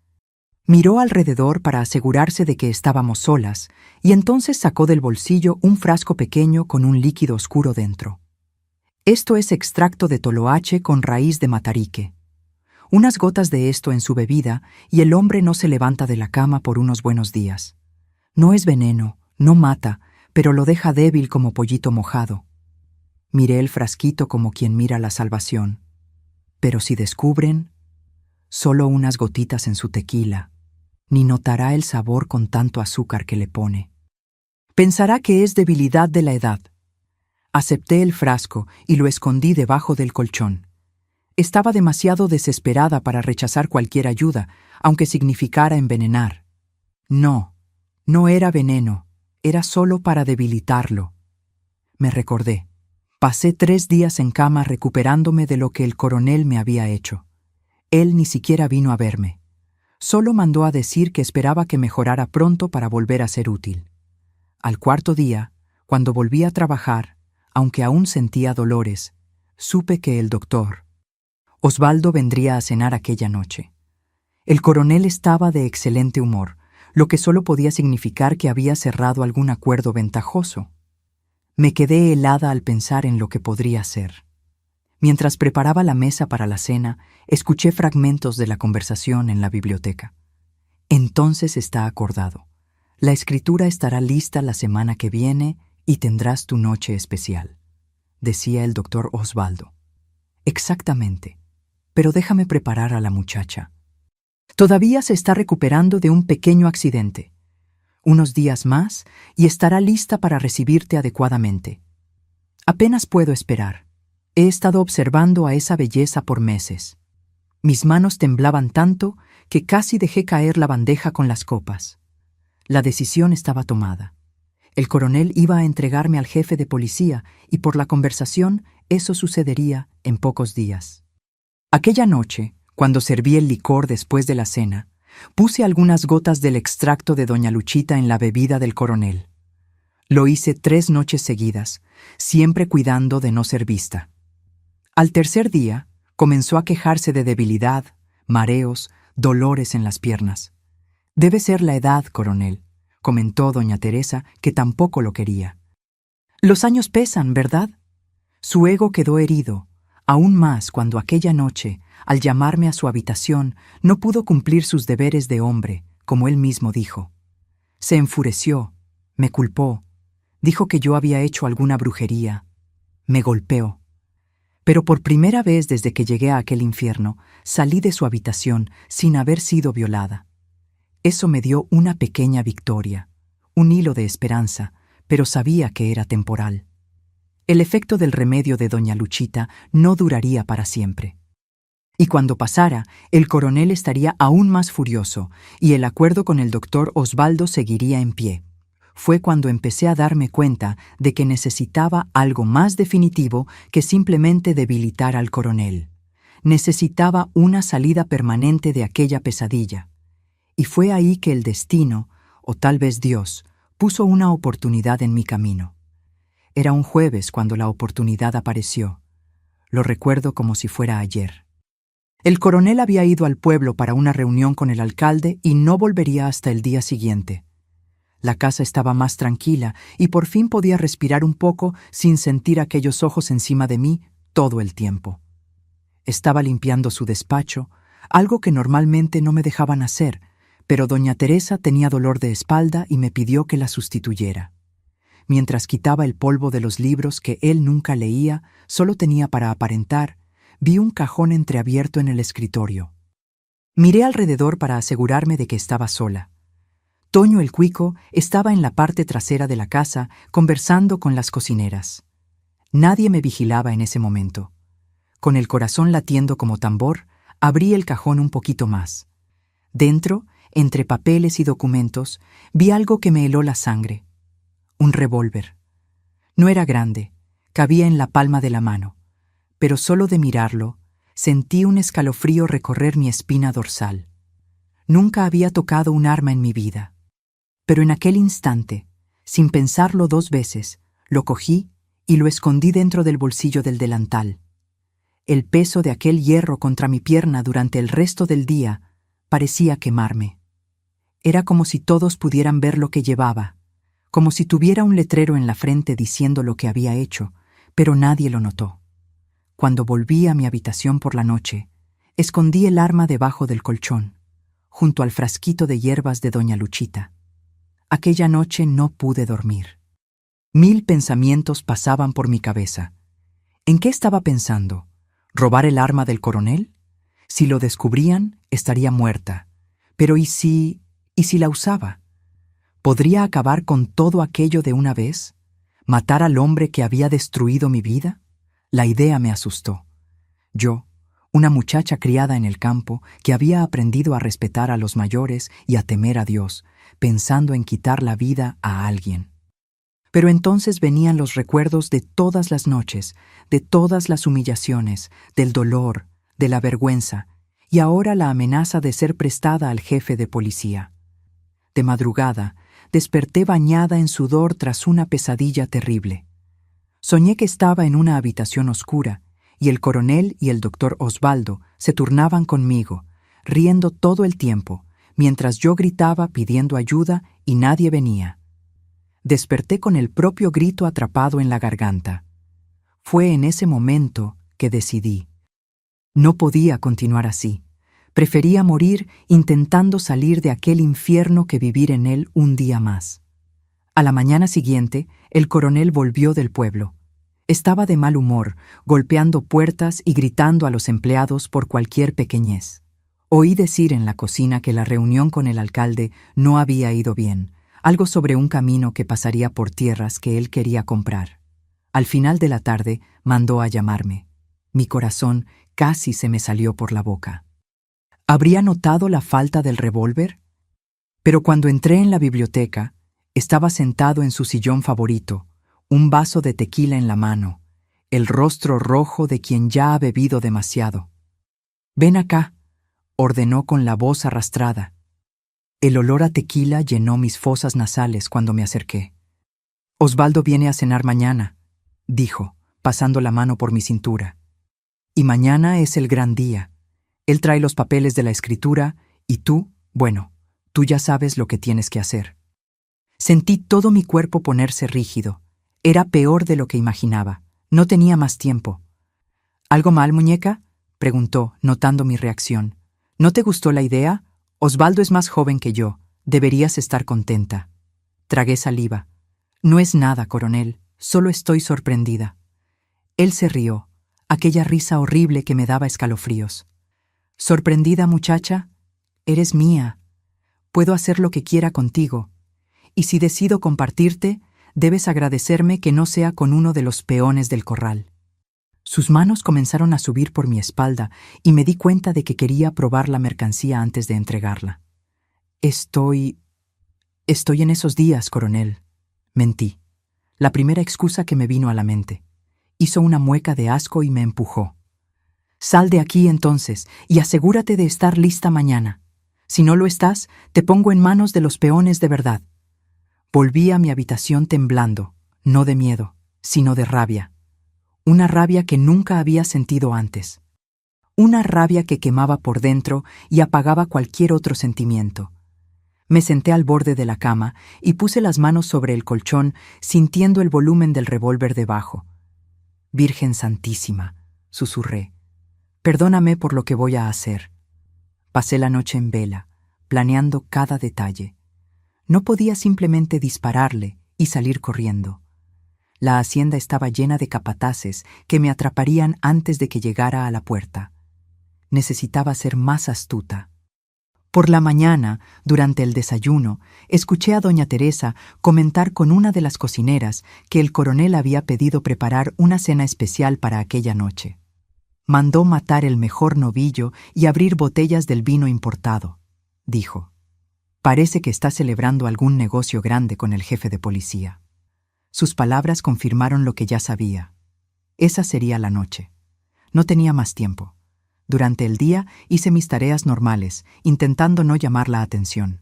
Miró alrededor para asegurarse de que estábamos solas, y entonces sacó del bolsillo un frasco pequeño con un líquido oscuro dentro. Esto es extracto de toloache con raíz de matarique. Unas gotas de esto en su bebida y el hombre no se levanta de la cama por unos buenos días. No es veneno, no mata, pero lo deja débil como pollito mojado. Miré el frasquito como quien mira la salvación. Pero si descubren, solo unas gotitas en su tequila, ni notará el sabor con tanto azúcar que le pone. Pensará que es debilidad de la edad. Acepté el frasco y lo escondí debajo del colchón. Estaba demasiado desesperada para rechazar cualquier ayuda, aunque significara envenenar. No, no era veneno, era solo para debilitarlo. Me recordé. Pasé 3 días en cama recuperándome de lo que el coronel me había hecho. Él ni siquiera vino a verme. Solo mandó a decir que esperaba que mejorara pronto para volver a ser útil. Al 4.º día, cuando volví a trabajar, aunque aún sentía dolores, supe que el doctor Osvaldo vendría a cenar aquella noche. El coronel estaba de excelente humor, lo que solo podía significar que había cerrado algún acuerdo ventajoso. Me quedé helada al pensar en lo que podría ser. Mientras preparaba la mesa para la cena, escuché fragmentos de la conversación en la biblioteca. Entonces está acordado. La escritura estará lista la semana que viene y tendrás tu noche especial, decía el doctor Osvaldo. Exactamente, pero déjame preparar a la muchacha. Todavía se está recuperando de un pequeño accidente. Unos días más y estará lista para recibirte adecuadamente. Apenas puedo esperar. He estado observando a esa belleza por meses. Mis manos temblaban tanto que casi dejé caer la bandeja con las copas. La decisión estaba tomada. El coronel iba a entregarme al jefe de policía y por la conversación eso sucedería en pocos días. Aquella noche, cuando serví el licor después de la cena, puse algunas gotas del extracto de doña Luchita en la bebida del coronel. Lo hice 3 noches seguidas, siempre cuidando de no ser vista. Al 3.er día, comenzó a quejarse de debilidad, mareos, dolores en las piernas. Debe ser la edad, coronel, comentó doña Teresa, que tampoco lo quería. Los años pesan, ¿verdad? Su ego quedó herido, aún más cuando aquella noche, al llamarme a su habitación, no pudo cumplir sus deberes de hombre, como él mismo dijo. Se enfureció, me culpó, dijo que yo había hecho alguna brujería, me golpeó. Pero por primera vez desde que llegué a aquel infierno, salí de su habitación sin haber sido violada. Eso me dio una pequeña victoria, un hilo de esperanza, pero sabía que era temporal. El efecto del remedio de doña Luchita no duraría para siempre. Y cuando pasara, el coronel estaría aún más furioso y el acuerdo con el doctor Osvaldo seguiría en pie. Fue cuando empecé a darme cuenta de que necesitaba algo más definitivo que simplemente debilitar al coronel. Necesitaba una salida permanente de aquella pesadilla. Y fue ahí que el destino, o tal vez Dios, puso una oportunidad en mi camino. Era un jueves cuando la oportunidad apareció. Lo recuerdo como si fuera ayer. El coronel había ido al pueblo para una reunión con el alcalde y no volvería hasta el día siguiente. La casa estaba más tranquila y por fin podía respirar un poco sin sentir aquellos ojos encima de mí todo el tiempo. Estaba limpiando su despacho, algo que normalmente no me dejaban hacer, pero doña Teresa tenía dolor de espalda y me pidió que la sustituyera. Mientras quitaba el polvo de los libros que él nunca leía, solo tenía para aparentar, vi un cajón entreabierto en el escritorio. Miré alrededor para asegurarme de que estaba sola. Toño el Cuico estaba en la parte trasera de la casa conversando con las cocineras. Nadie me vigilaba en ese momento. Con el corazón latiendo como tambor, abrí el cajón un poquito más. Dentro, entre papeles y documentos, vi algo que me heló la sangre. Un revólver. No era grande, cabía en la palma de la mano, pero solo de mirarlo, Sentí un escalofrío recorrer mi espina dorsal. Nunca había tocado un arma en mi vida. Pero en aquel instante, sin pensarlo 2 veces, lo cogí y lo escondí dentro del bolsillo del delantal. El peso de aquel hierro contra mi pierna durante el resto del día parecía quemarme. Era como si todos pudieran ver lo que llevaba, como si tuviera un letrero en la frente diciendo lo que había hecho, pero nadie lo notó. Cuando volví a mi habitación por la noche, escondí el arma debajo del colchón, junto al frasquito de hierbas de doña Luchita. Aquella noche no pude dormir. 1000 pensamientos pasaban por mi cabeza. ¿En qué estaba pensando? ¿Robar el arma del coronel? Si lo descubrían, estaría muerta. Pero ¿y si la usaba? ¿Podría acabar con todo aquello de una vez? ¿Matar al hombre que había destruido mi vida? La idea me asustó. Yo, una muchacha criada en el campo, que había aprendido a respetar a los mayores y a temer a Dios, pensando en quitar la vida a alguien. Pero entonces venían los recuerdos de todas las noches, de todas las humillaciones, del dolor, de la vergüenza, y ahora la amenaza de ser prestada al jefe de policía. De madrugada, desperté bañada en sudor tras una pesadilla terrible. Soñé que estaba en una habitación oscura, y el coronel y el doctor Osvaldo se turnaban conmigo, riendo todo el tiempo, mientras yo gritaba pidiendo ayuda y nadie venía. Desperté con el propio grito atrapado en la garganta. Fue en ese momento que decidí. No podía continuar así. Prefería morir intentando salir de aquel infierno que vivir en él un día más. A la mañana siguiente, el coronel volvió del pueblo. Estaba de mal humor, golpeando puertas y gritando a los empleados por cualquier pequeñez. Oí decir en la cocina que la reunión con el alcalde no había ido bien, algo sobre un camino que pasaría por tierras que él quería comprar. Al final de la tarde mandó a llamarme. Mi corazón casi se me salió por la boca. ¿Habría notado la falta del revólver? Pero cuando entré en la biblioteca, estaba sentado en su sillón favorito, un vaso de tequila en la mano, el rostro rojo de quien ya ha bebido demasiado. «Ven acá», ordenó con la voz arrastrada. El olor a tequila llenó mis fosas nasales cuando me acerqué. «Osvaldo viene a cenar mañana», dijo, pasando la mano por mi cintura. «Y mañana es el gran día. Él trae los papeles de la escritura y tú, bueno, tú ya sabes lo que tienes que hacer». Sentí todo mi cuerpo ponerse rígido. Era peor de lo que imaginaba. No tenía más tiempo. «¿Algo mal, muñeca?», preguntó, notando mi reacción. «¿No te gustó la idea? Osvaldo es más joven que yo. Deberías estar contenta». Tragué saliva. «No es nada, coronel. Solo estoy sorprendida». Él se rió, aquella risa horrible que me daba escalofríos. «¿Sorprendida, muchacha? Eres mía. Puedo hacer lo que quiera contigo. Y si decido compartirte, debes agradecerme que no sea con uno de los peones del corral». Sus manos comenzaron a subir por mi espalda y me di cuenta de que quería probar la mercancía antes de entregarla. Estoy en esos días, coronel», mentí. La primera excusa que me vino a la mente. Hizo una mueca de asco y me empujó. «Sal de aquí entonces y asegúrate de estar lista mañana. Si no lo estás, te pongo en manos de los peones de verdad». Volví a mi habitación temblando, no de miedo, sino de rabia. Una rabia que nunca había sentido antes. Una rabia que quemaba por dentro y apagaba cualquier otro sentimiento. Me senté al borde de la cama y puse las manos sobre el colchón, sintiendo el volumen del revólver debajo. «Virgen Santísima», susurré, «perdóname por lo que voy a hacer». Pasé la noche en vela, planeando cada detalle. No podía simplemente dispararle y salir corriendo. La hacienda estaba llena de capataces que me atraparían antes de que llegara a la puerta. Necesitaba ser más astuta. Por la mañana, durante el desayuno, escuché a doña Teresa comentar con una de las cocineras que el coronel había pedido preparar una cena especial para aquella noche. Mandó matar el mejor novillo y abrir botellas del vino importado, dijo. Parece que está celebrando algún negocio grande con el jefe de policía. Sus palabras confirmaron lo que ya sabía. Esa sería la noche. No tenía más tiempo. Durante el día hice mis tareas normales, intentando no llamar la atención.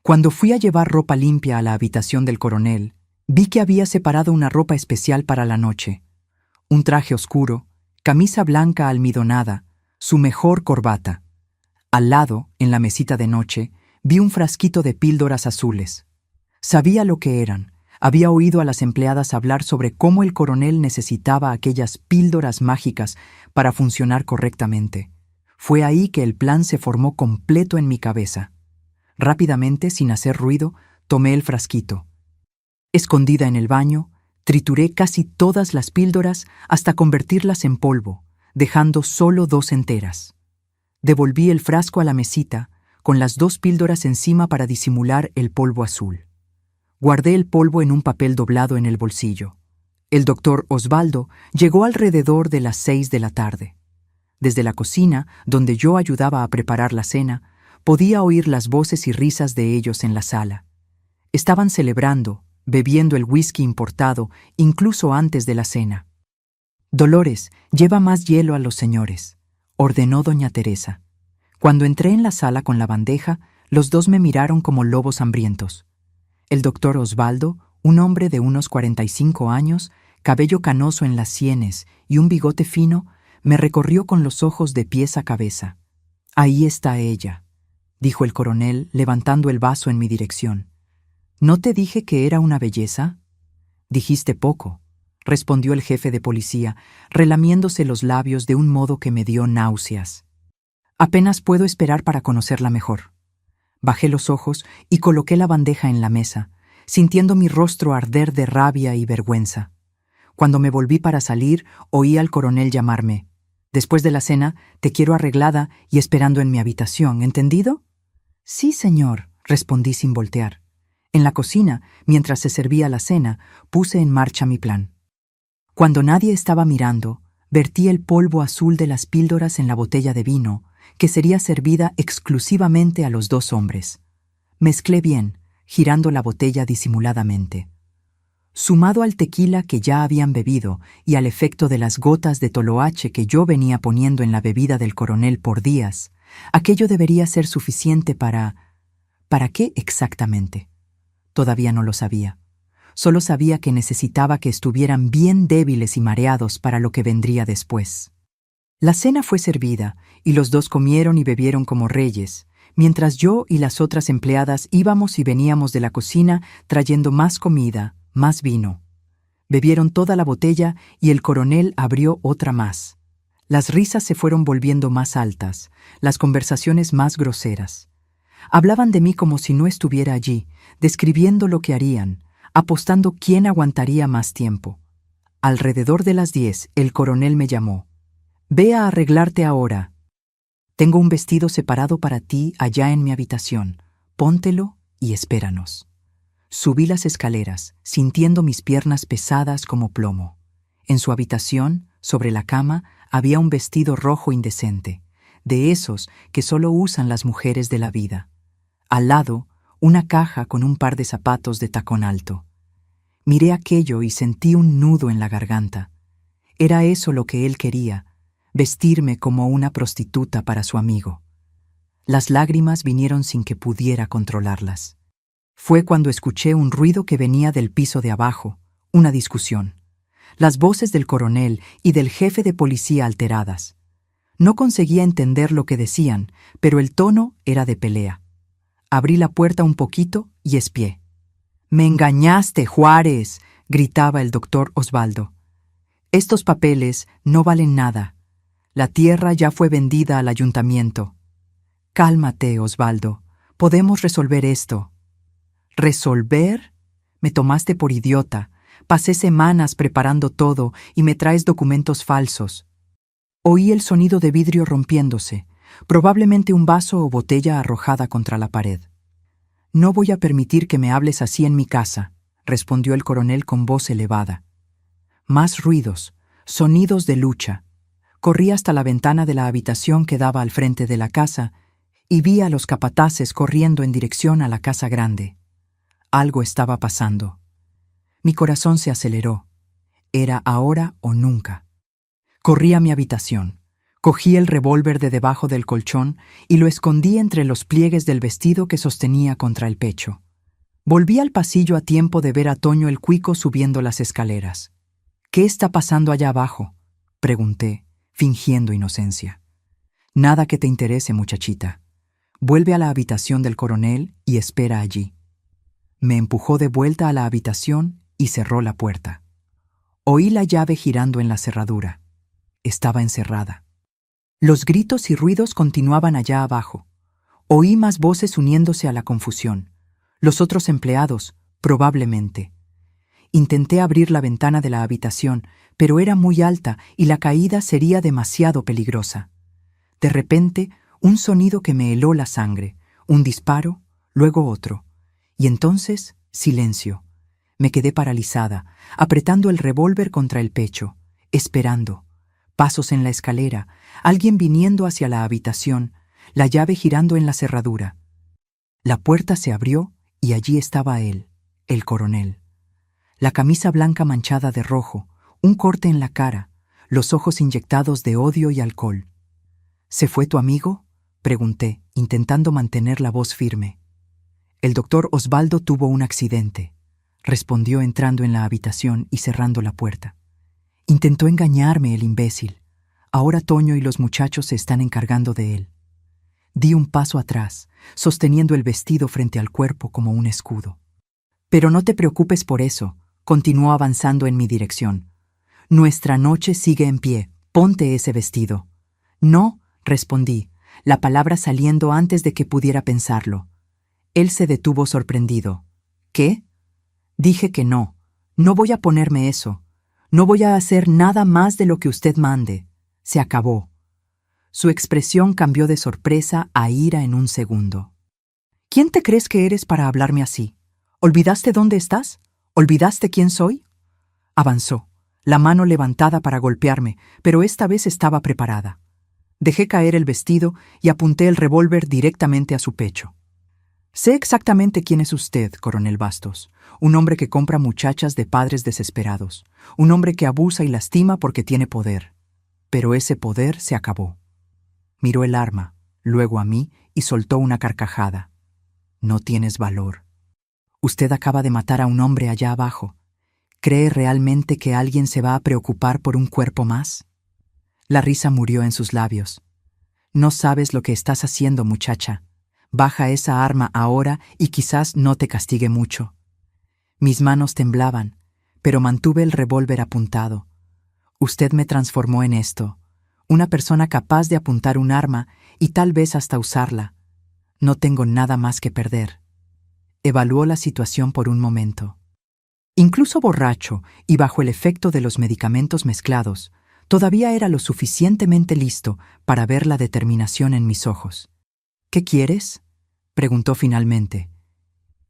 Cuando fui a llevar ropa limpia a la habitación del coronel, vi que había separado una ropa especial para la noche. Un traje oscuro, camisa blanca almidonada, su mejor corbata. Al lado, en la mesita de noche, vi un frasquito de píldoras azules. Sabía lo que eran. Había oído a las empleadas hablar sobre cómo el coronel necesitaba aquellas píldoras mágicas para funcionar correctamente. Fue ahí que el plan se formó completo en mi cabeza. Rápidamente, sin hacer ruido, tomé el frasquito. Escondida en el baño, trituré casi todas las píldoras hasta convertirlas en polvo, dejando solo 2 enteras. Devolví el frasco a la mesita, con las 2 píldoras encima para disimular el polvo azul. Guardé el polvo en un papel doblado en el bolsillo. El doctor Osvaldo llegó alrededor de las 6 de la tarde. Desde la cocina, donde yo ayudaba a preparar la cena, podía oír las voces y risas de ellos en la sala. Estaban celebrando, bebiendo el whisky importado, incluso antes de la cena. «Dolores, lleva más hielo a los señores», ordenó doña Teresa. Cuando entré en la sala con la bandeja, los 2 me miraron como lobos hambrientos. El doctor Osvaldo, un hombre de unos 45 años, cabello canoso en las sienes y un bigote fino, me recorrió con los ojos de pies a cabeza. «Ahí está ella», dijo el coronel, levantando el vaso en mi dirección. «¿No te dije que era una belleza?» «Dijiste poco», respondió el jefe de policía, relamiéndose los labios de un modo que me dio náuseas. «Apenas puedo esperar para conocerla mejor». Bajé los ojos y coloqué la bandeja en la mesa, sintiendo mi rostro arder de rabia y vergüenza. Cuando me volví para salir, oí al coronel llamarme. «Después de la cena, te quiero arreglada y esperando en mi habitación, ¿entendido?» «Sí, señor», respondí sin voltear. En la cocina, mientras se servía la cena, puse en marcha mi plan. Cuando nadie estaba mirando, vertí el polvo azul de las píldoras en la botella de vino, que sería servida exclusivamente a los 2 hombres. Mezclé bien, girando la botella disimuladamente. Sumado al tequila que ya habían bebido y al efecto de las gotas de toloache que yo venía poniendo en la bebida del coronel por días, aquello debería ser suficiente para... ¿Para qué exactamente? Todavía no lo sabía. Solo sabía que necesitaba que estuvieran bien débiles y mareados para lo que vendría después. La cena fue servida, y los 2 comieron y bebieron como reyes, mientras yo y las otras empleadas íbamos y veníamos de la cocina trayendo más comida, más vino. Bebieron toda la botella y el coronel abrió otra más. Las risas se fueron volviendo más altas, las conversaciones más groseras. Hablaban de mí como si no estuviera allí, describiendo lo que harían, apostando quién aguantaría más tiempo. Alrededor de las 10, el coronel me llamó. «Ve a arreglarte ahora. Tengo un vestido separado para ti allá en mi habitación. Póntelo y espéranos». Subí las escaleras, sintiendo mis piernas pesadas como plomo. En su habitación, sobre la cama, había un vestido rojo indecente, de esos que solo usan las mujeres de la vida. Al lado, una caja con un par de zapatos de tacón alto. Miré aquello y sentí un nudo en la garganta. Era eso lo que él quería, vestirme como una prostituta para su amigo. Las lágrimas vinieron sin que pudiera controlarlas. Fue cuando escuché un ruido que venía del piso de abajo, una discusión. Las voces del coronel y del jefe de policía alteradas. No conseguía entender lo que decían, pero el tono era de pelea. Abrí la puerta un poquito y espié. «¡Me engañaste, Juárez!», gritaba el doctor Osvaldo. «Estos papeles no valen nada. La tierra ya fue vendida al ayuntamiento». «Cálmate, Osvaldo. Podemos resolver esto». «¿Resolver? Me tomaste por idiota. Pasé semanas preparando todo y me traes documentos falsos». Oí el sonido de vidrio rompiéndose, probablemente un vaso o botella arrojada contra la pared. «No voy a permitir que me hables así en mi casa», respondió el coronel con voz elevada. Más ruidos, sonidos de lucha. Corrí hasta la ventana de la habitación que daba al frente de la casa y vi a los capataces corriendo en dirección a la casa grande. Algo estaba pasando. Mi corazón se aceleró. Era ahora o nunca. Corrí a mi habitación. Cogí el revólver de debajo del colchón y lo escondí entre los pliegues del vestido que sostenía contra el pecho. Volví al pasillo a tiempo de ver a Toño el Cuico subiendo las escaleras. «¿Qué está pasando allá abajo?», pregunté, fingiendo inocencia. «Nada que te interese, muchachita. Vuelve a la habitación del coronel y espera allí». Me empujó de vuelta a la habitación y cerró la puerta. Oí la llave girando en la cerradura. Estaba encerrada. Los gritos y ruidos continuaban allá abajo. Oí más voces uniéndose a la confusión. Los otros empleados, probablemente. Intenté abrir la ventana de la habitación, pero era muy alta y la caída sería demasiado peligrosa. De repente, un sonido que me heló la sangre, un disparo, luego otro. Y entonces, silencio. Me quedé paralizada, apretando el revólver contra el pecho, esperando. Pasos en la escalera, alguien viniendo hacia la habitación, la llave girando en la cerradura. La puerta se abrió y allí estaba él, el coronel. La camisa blanca manchada de rojo, un corte en la cara, los ojos inyectados de odio y alcohol. «¿Se fue tu amigo?», pregunté, intentando mantener la voz firme. «El doctor Osvaldo tuvo un accidente», respondió entrando en la habitación y cerrando la puerta. «Intentó engañarme el imbécil. Ahora Toño y los muchachos se están encargando de él». Di un paso atrás, sosteniendo el vestido frente al cuerpo como un escudo. «Pero no te preocupes por eso», continuó avanzando en mi dirección. «Nuestra noche sigue en pie. Ponte ese vestido». «No», respondí, la palabra saliendo antes de que pudiera pensarlo. Él se detuvo sorprendido. «¿Qué?». Dije que no. «No voy a ponerme eso. No voy a hacer nada más de lo que usted mande. Se acabó». Su expresión cambió de sorpresa a ira en un segundo. «¿Quién te crees que eres para hablarme así? ¿Olvidaste dónde estás? ¿Olvidaste quién soy?». Avanzó, la mano levantada para golpearme, pero esta vez estaba preparada. Dejé caer el vestido y apunté el revólver directamente a su pecho. «Sé exactamente quién es usted, coronel Bastos. Un hombre que compra muchachas de padres desesperados. Un hombre que abusa y lastima porque tiene poder. Pero ese poder se acabó». Miró el arma, luego a mí y soltó una carcajada. «No tienes valor. Usted acaba de matar a un hombre allá abajo. ¿Cree realmente que alguien se va a preocupar por un cuerpo más?». La risa murió en sus labios. «No sabes lo que estás haciendo, muchacha. Baja esa arma ahora y quizás no te castigue mucho». Mis manos temblaban, pero mantuve el revólver apuntado. «Usted me transformó en esto, una persona capaz de apuntar un arma y tal vez hasta usarla. No tengo nada más que perder». Evaluó la situación por un momento. Incluso borracho y bajo el efecto de los medicamentos mezclados, todavía era lo suficientemente listo para ver la determinación en mis ojos. «¿Qué quieres?», preguntó finalmente.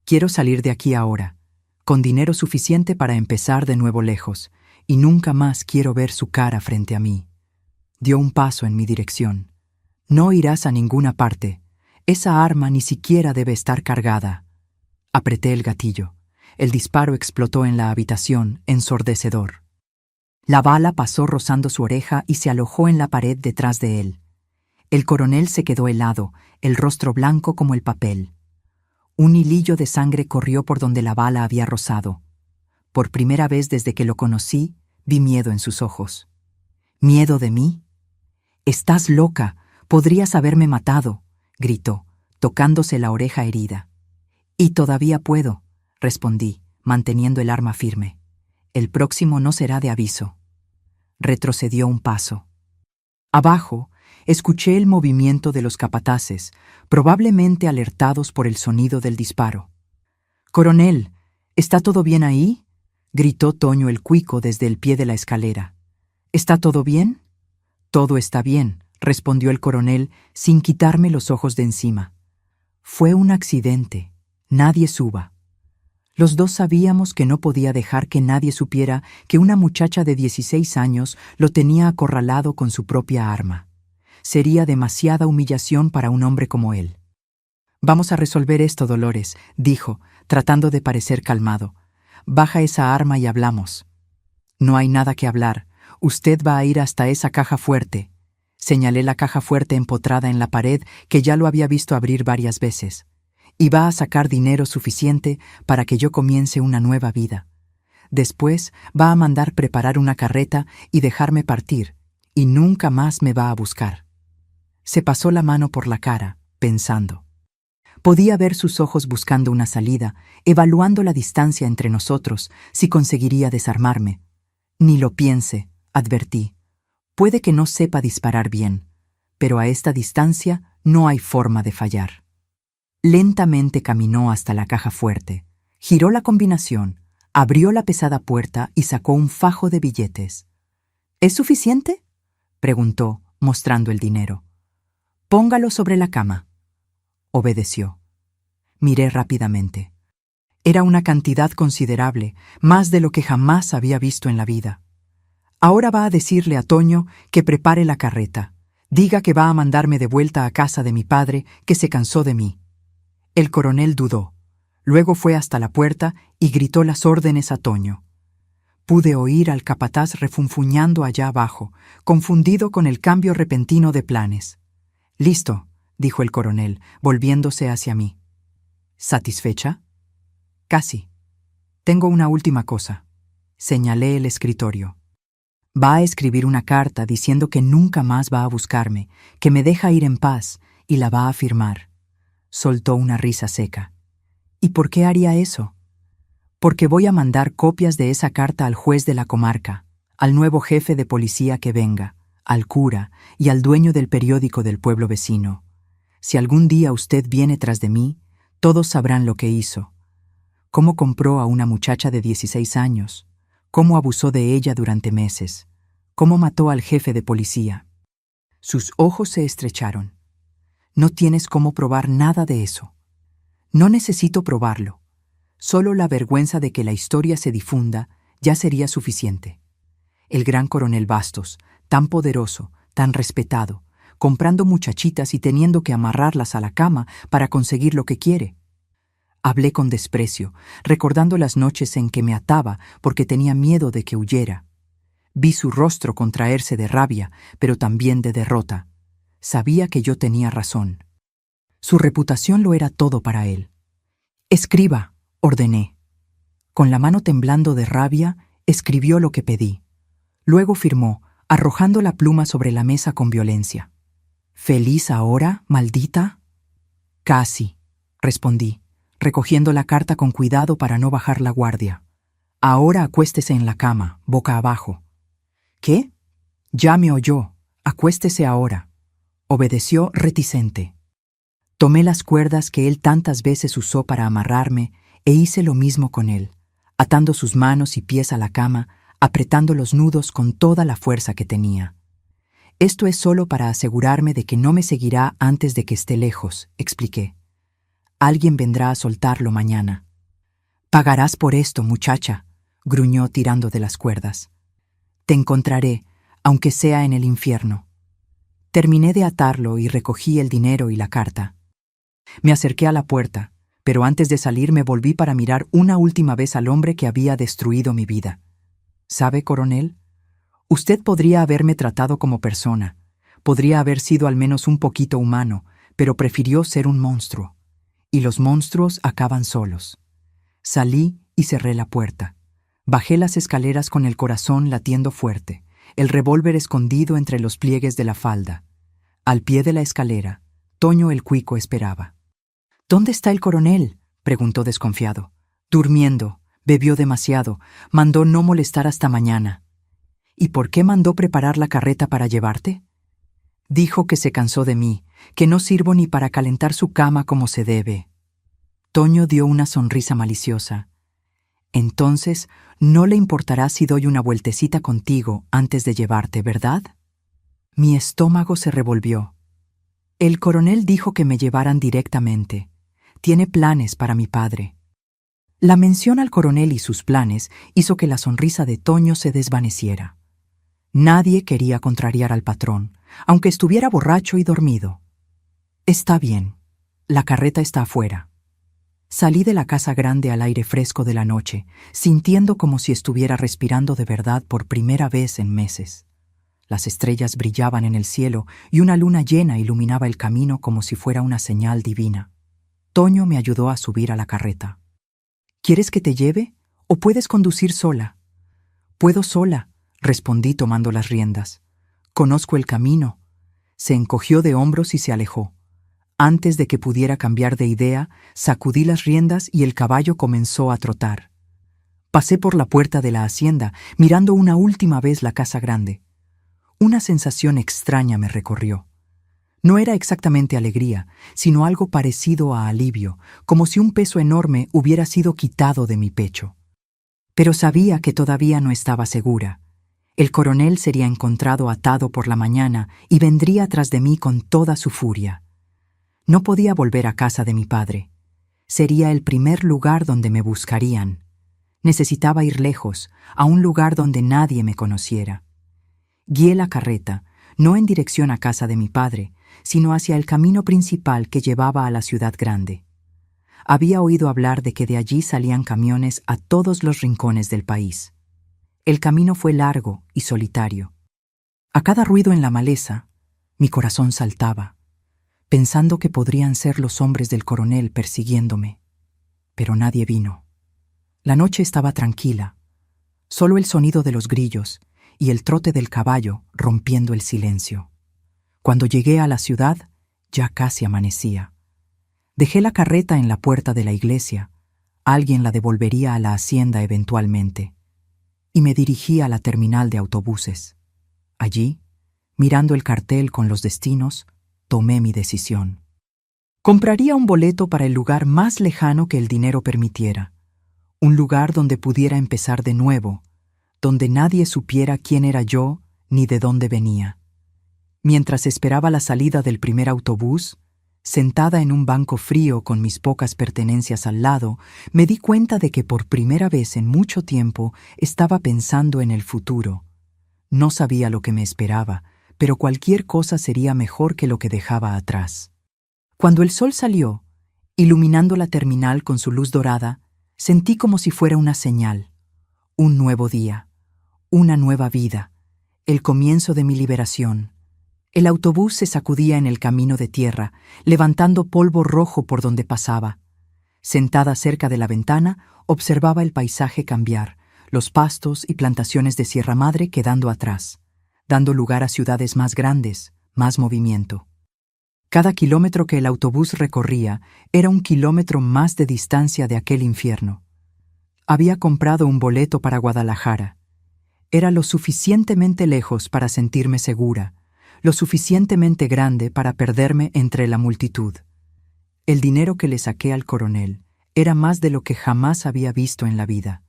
«Quiero salir de aquí ahora, con dinero suficiente para empezar de nuevo lejos, y nunca más quiero ver su cara frente a mí». Dio un paso en mi dirección. «No irás a ninguna parte. Esa arma ni siquiera debe estar cargada». Apreté el gatillo. El disparo explotó en la habitación, ensordecedor. La bala pasó rozando su oreja y se alojó en la pared detrás de él. El coronel se quedó helado, el rostro blanco como el papel. Un hilillo de sangre corrió por donde la bala había rozado. Por primera vez desde que lo conocí, vi miedo en sus ojos. «¿Miedo de mí?». «Estás loca. Podrías haberme matado», gritó, tocándose la oreja herida. «Y todavía puedo», respondí, manteniendo el arma firme. «El próximo no será de aviso». Retrocedió un paso. Abajo, escuché el movimiento de los capataces, probablemente alertados por el sonido del disparo. «Coronel, ¿está todo bien ahí?», gritó Toño el Cuico desde el pie de la escalera. «¿Está todo bien?». «Todo está bien», respondió el coronel sin quitarme los ojos de encima. «Fue un accidente. Nadie suba». Los dos sabíamos que no podía dejar que nadie supiera que una muchacha de 16 años lo tenía acorralado con su propia arma. Sería demasiada humillación para un hombre como él. «Vamos a resolver esto, Dolores», dijo, tratando de parecer calmado. «Baja esa arma y hablamos». «No hay nada que hablar. Usted va a ir hasta esa caja fuerte». Señalé la caja fuerte empotrada en la pared que ya lo había visto abrir varias veces. Y va a sacar dinero suficiente para que yo comience una nueva vida. Después va a mandar preparar una carreta y dejarme partir, y nunca más me va a buscar. Se pasó la mano por la cara, pensando. Podía ver sus ojos buscando una salida, evaluando la distancia entre nosotros, si conseguiría desarmarme. Ni lo piense, advertí. Puede que no sepa disparar bien, pero a esta distancia no hay forma de fallar. Lentamente caminó hasta la caja fuerte, giró la combinación, abrió la pesada puerta y sacó un fajo de billetes. ¿Es suficiente?, preguntó, mostrando el dinero. Póngalo sobre la cama. Obedeció. Miré rápidamente. Era una cantidad considerable, más de lo que jamás había visto en la vida. Ahora va a decirle a Toño que prepare la carreta. Diga que va a mandarme de vuelta a casa de mi padre, que se cansó de mí. El coronel dudó. Luego fue hasta la puerta y gritó las órdenes a Toño. Pude oír al capataz refunfuñando allá abajo, confundido con el cambio repentino de planes. «Listo», dijo el coronel, volviéndose hacia mí. ¿Satisfecha? Casi. Tengo una última cosa. Señalé el escritorio. Va a escribir una carta diciendo que nunca más va a buscarme, que me deja ir en paz, y la va a firmar. Soltó una risa seca. ¿Y por qué haría eso? Porque voy a mandar copias de esa carta al juez de la comarca, al nuevo jefe de policía que venga, al cura y al dueño del periódico del pueblo vecino. Si algún día usted viene tras de mí, todos sabrán lo que hizo. Cómo compró a una muchacha de 16 años, cómo abusó de ella durante meses, cómo mató al jefe de policía. Sus ojos se estrecharon. No tienes cómo probar nada de eso. No necesito probarlo. Solo la vergüenza de que la historia se difunda ya sería suficiente. El gran coronel Bastos, tan poderoso, tan respetado, comprando muchachitas y teniendo que amarrarlas a la cama para conseguir lo que quiere. Hablé con desprecio, recordando las noches en que me ataba porque tenía miedo de que huyera. Vi su rostro contraerse de rabia, pero también de derrota. Sabía que yo tenía razón. Su reputación lo era todo para él. «Escriba», ordené. Con la mano temblando de rabia, escribió lo que pedí. Luego firmó, arrojando la pluma sobre la mesa con violencia. «¿Feliz ahora, maldita?» «Casi», respondí, recogiendo la carta con cuidado para no bajar la guardia. «Ahora acuéstese en la cama, boca abajo». «¿Qué?» «Ya me oyó. Acuéstese ahora». Obedeció reticente. Tomé las cuerdas que él tantas veces usó para amarrarme e hice lo mismo con él, atando sus manos y pies a la cama, apretando los nudos con toda la fuerza que tenía. «Esto es solo para asegurarme de que no me seguirá antes de que esté lejos», expliqué. «Alguien vendrá a soltarlo mañana». «Pagarás por esto, muchacha», gruñó tirando de las cuerdas. «Te encontraré, aunque sea en el infierno». Terminé de atarlo y recogí el dinero y la carta. Me acerqué a la puerta, pero antes de salir me volví para mirar una última vez al hombre que había destruido mi vida. «¿Sabe, coronel? Usted podría haberme tratado como persona, podría haber sido al menos un poquito humano, pero prefirió ser un monstruo. Y los monstruos acaban solos». Salí y cerré la puerta. Bajé las escaleras con el corazón latiendo fuerte, el revólver escondido entre los pliegues de la falda. Al pie de la escalera, Toño el Cuico esperaba. «¿Dónde está el coronel?», preguntó desconfiado. «Durmiendo, bebió demasiado, mandó no molestar hasta mañana». «¿Y por qué mandó preparar la carreta para llevarte?». «Dijo que se cansó de mí, que no sirvo ni para calentar su cama como se debe». Toño dio una sonrisa maliciosa. «Entonces, no le importará si doy una vueltecita contigo antes de llevarte, ¿verdad?». Mi estómago se revolvió. El coronel dijo que me llevaran directamente. Tiene planes para mi padre. La mención al coronel y sus planes hizo que la sonrisa de Toño se desvaneciera. Nadie quería contrariar al patrón, aunque estuviera borracho y dormido. «Está bien. La carreta está afuera». Salí de la casa grande al aire fresco de la noche, sintiendo como si estuviera respirando de verdad por primera vez en meses. Las estrellas brillaban en el cielo y una luna llena iluminaba el camino como si fuera una señal divina. Toño me ayudó a subir a la carreta. ¿Quieres que te lleve o puedes conducir sola? Puedo sola, respondí tomando las riendas. Conozco el camino. Se encogió de hombros y se alejó. Antes de que pudiera cambiar de idea, sacudí las riendas y el caballo comenzó a trotar. Pasé por la puerta de la hacienda, mirando una última vez la casa grande. Una sensación extraña me recorrió. No era exactamente alegría, sino algo parecido a alivio, como si un peso enorme hubiera sido quitado de mi pecho. Pero sabía que todavía no estaba segura. El coronel sería encontrado atado por la mañana y vendría tras de mí con toda su furia. No podía volver a casa de mi padre. Sería el primer lugar donde me buscarían. Necesitaba ir lejos, a un lugar donde nadie me conociera. Guié la carreta, no en dirección a casa de mi padre, sino hacia el camino principal que llevaba a la ciudad grande. Había oído hablar de que de allí salían camiones a todos los rincones del país. El camino fue largo y solitario. A cada ruido en la maleza, mi corazón saltaba, pensando que podrían ser los hombres del coronel persiguiéndome. Pero nadie vino. La noche estaba tranquila, solo el sonido de los grillos y el trote del caballo rompiendo el silencio. Cuando llegué a la ciudad, ya casi amanecía. Dejé la carreta en la puerta de la iglesia. Alguien la devolvería a la hacienda eventualmente. Y me dirigí a la terminal de autobuses. Allí, mirando el cartel con los destinos, tomé mi decisión. Compraría un boleto para el lugar más lejano que el dinero permitiera. Un lugar donde pudiera empezar de nuevo, donde nadie supiera quién era yo ni de dónde venía. Mientras esperaba la salida del primer autobús, sentada en un banco frío con mis pocas pertenencias al lado, me di cuenta de que por primera vez en mucho tiempo estaba pensando en el futuro. No sabía lo que me esperaba, pero cualquier cosa sería mejor que lo que dejaba atrás. Cuando el sol salió, iluminando la terminal con su luz dorada, sentí como si fuera una señal. Un nuevo día, una nueva vida, el comienzo de mi liberación. El autobús se sacudía en el camino de tierra, levantando polvo rojo por donde pasaba. Sentada cerca de la ventana, observaba el paisaje cambiar, los pastos y plantaciones de Sierra Madre quedando atrás, dando lugar a ciudades más grandes, más movimiento. Cada kilómetro que el autobús recorría era un kilómetro más de distancia de aquel infierno. Había comprado un boleto para Guadalajara. Era lo suficientemente lejos para sentirme segura, lo suficientemente grande para perderme entre la multitud. El dinero que le saqué al coronel era más de lo que jamás había visto en la vida,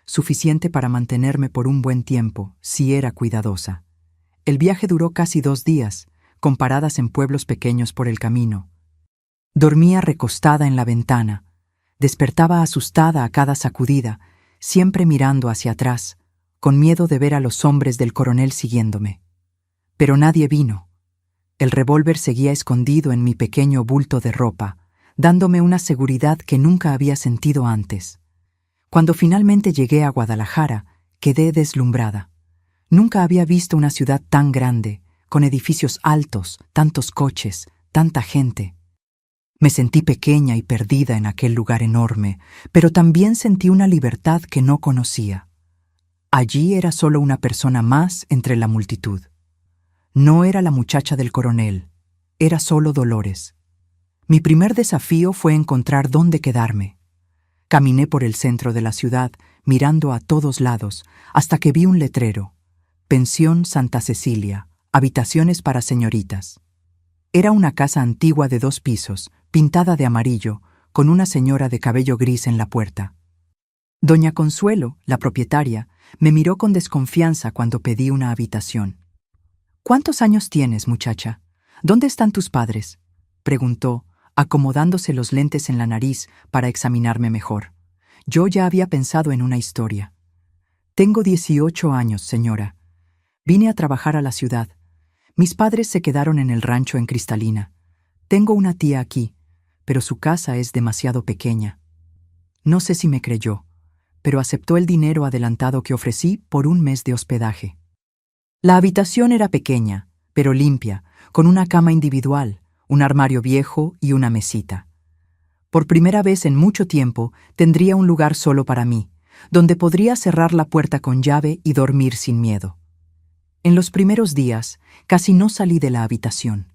suficiente para mantenerme por un buen tiempo, si era cuidadosa. El viaje duró casi 2 días, con paradas en pueblos pequeños por el camino. Dormía recostada en la ventana, despertaba asustada a cada sacudida, siempre mirando hacia atrás, con miedo de ver a los hombres del coronel siguiéndome. Pero nadie vino. El revólver seguía escondido en mi pequeño bulto de ropa, dándome una seguridad que nunca había sentido antes. Cuando finalmente llegué a Guadalajara, quedé deslumbrada. Nunca había visto una ciudad tan grande, con edificios altos, tantos coches, tanta gente. Me sentí pequeña y perdida en aquel lugar enorme, pero también sentí una libertad que no conocía. Allí era solo una persona más entre la multitud. No era la muchacha del coronel, era solo Dolores. Mi primer desafío fue encontrar dónde quedarme. Caminé por el centro de la ciudad, mirando a todos lados, hasta que vi un letrero: Pensión Santa Cecilia, habitaciones para señoritas. Era una casa antigua de 2 pisos, pintada de amarillo, con una señora de cabello gris en la puerta. Doña Consuelo, la propietaria, me miró con desconfianza cuando pedí una habitación. «¿Cuántos años tienes, muchacha? ¿Dónde están tus padres?», preguntó, acomodándose los lentes en la nariz para examinarme mejor. Yo ya había pensado en una historia. «Tengo 18 años, señora. Vine a trabajar a la ciudad. Mis padres se quedaron en el rancho en Cristalina. Tengo una tía aquí, pero su casa es demasiado pequeña». No sé si me creyó, pero aceptó el dinero adelantado que ofrecí por un mes de hospedaje. La habitación era pequeña, pero limpia, con una cama individual, un armario viejo y una mesita. Por primera vez en mucho tiempo tendría un lugar solo para mí, donde podría cerrar la puerta con llave y dormir sin miedo. En los primeros días casi no salí de la habitación.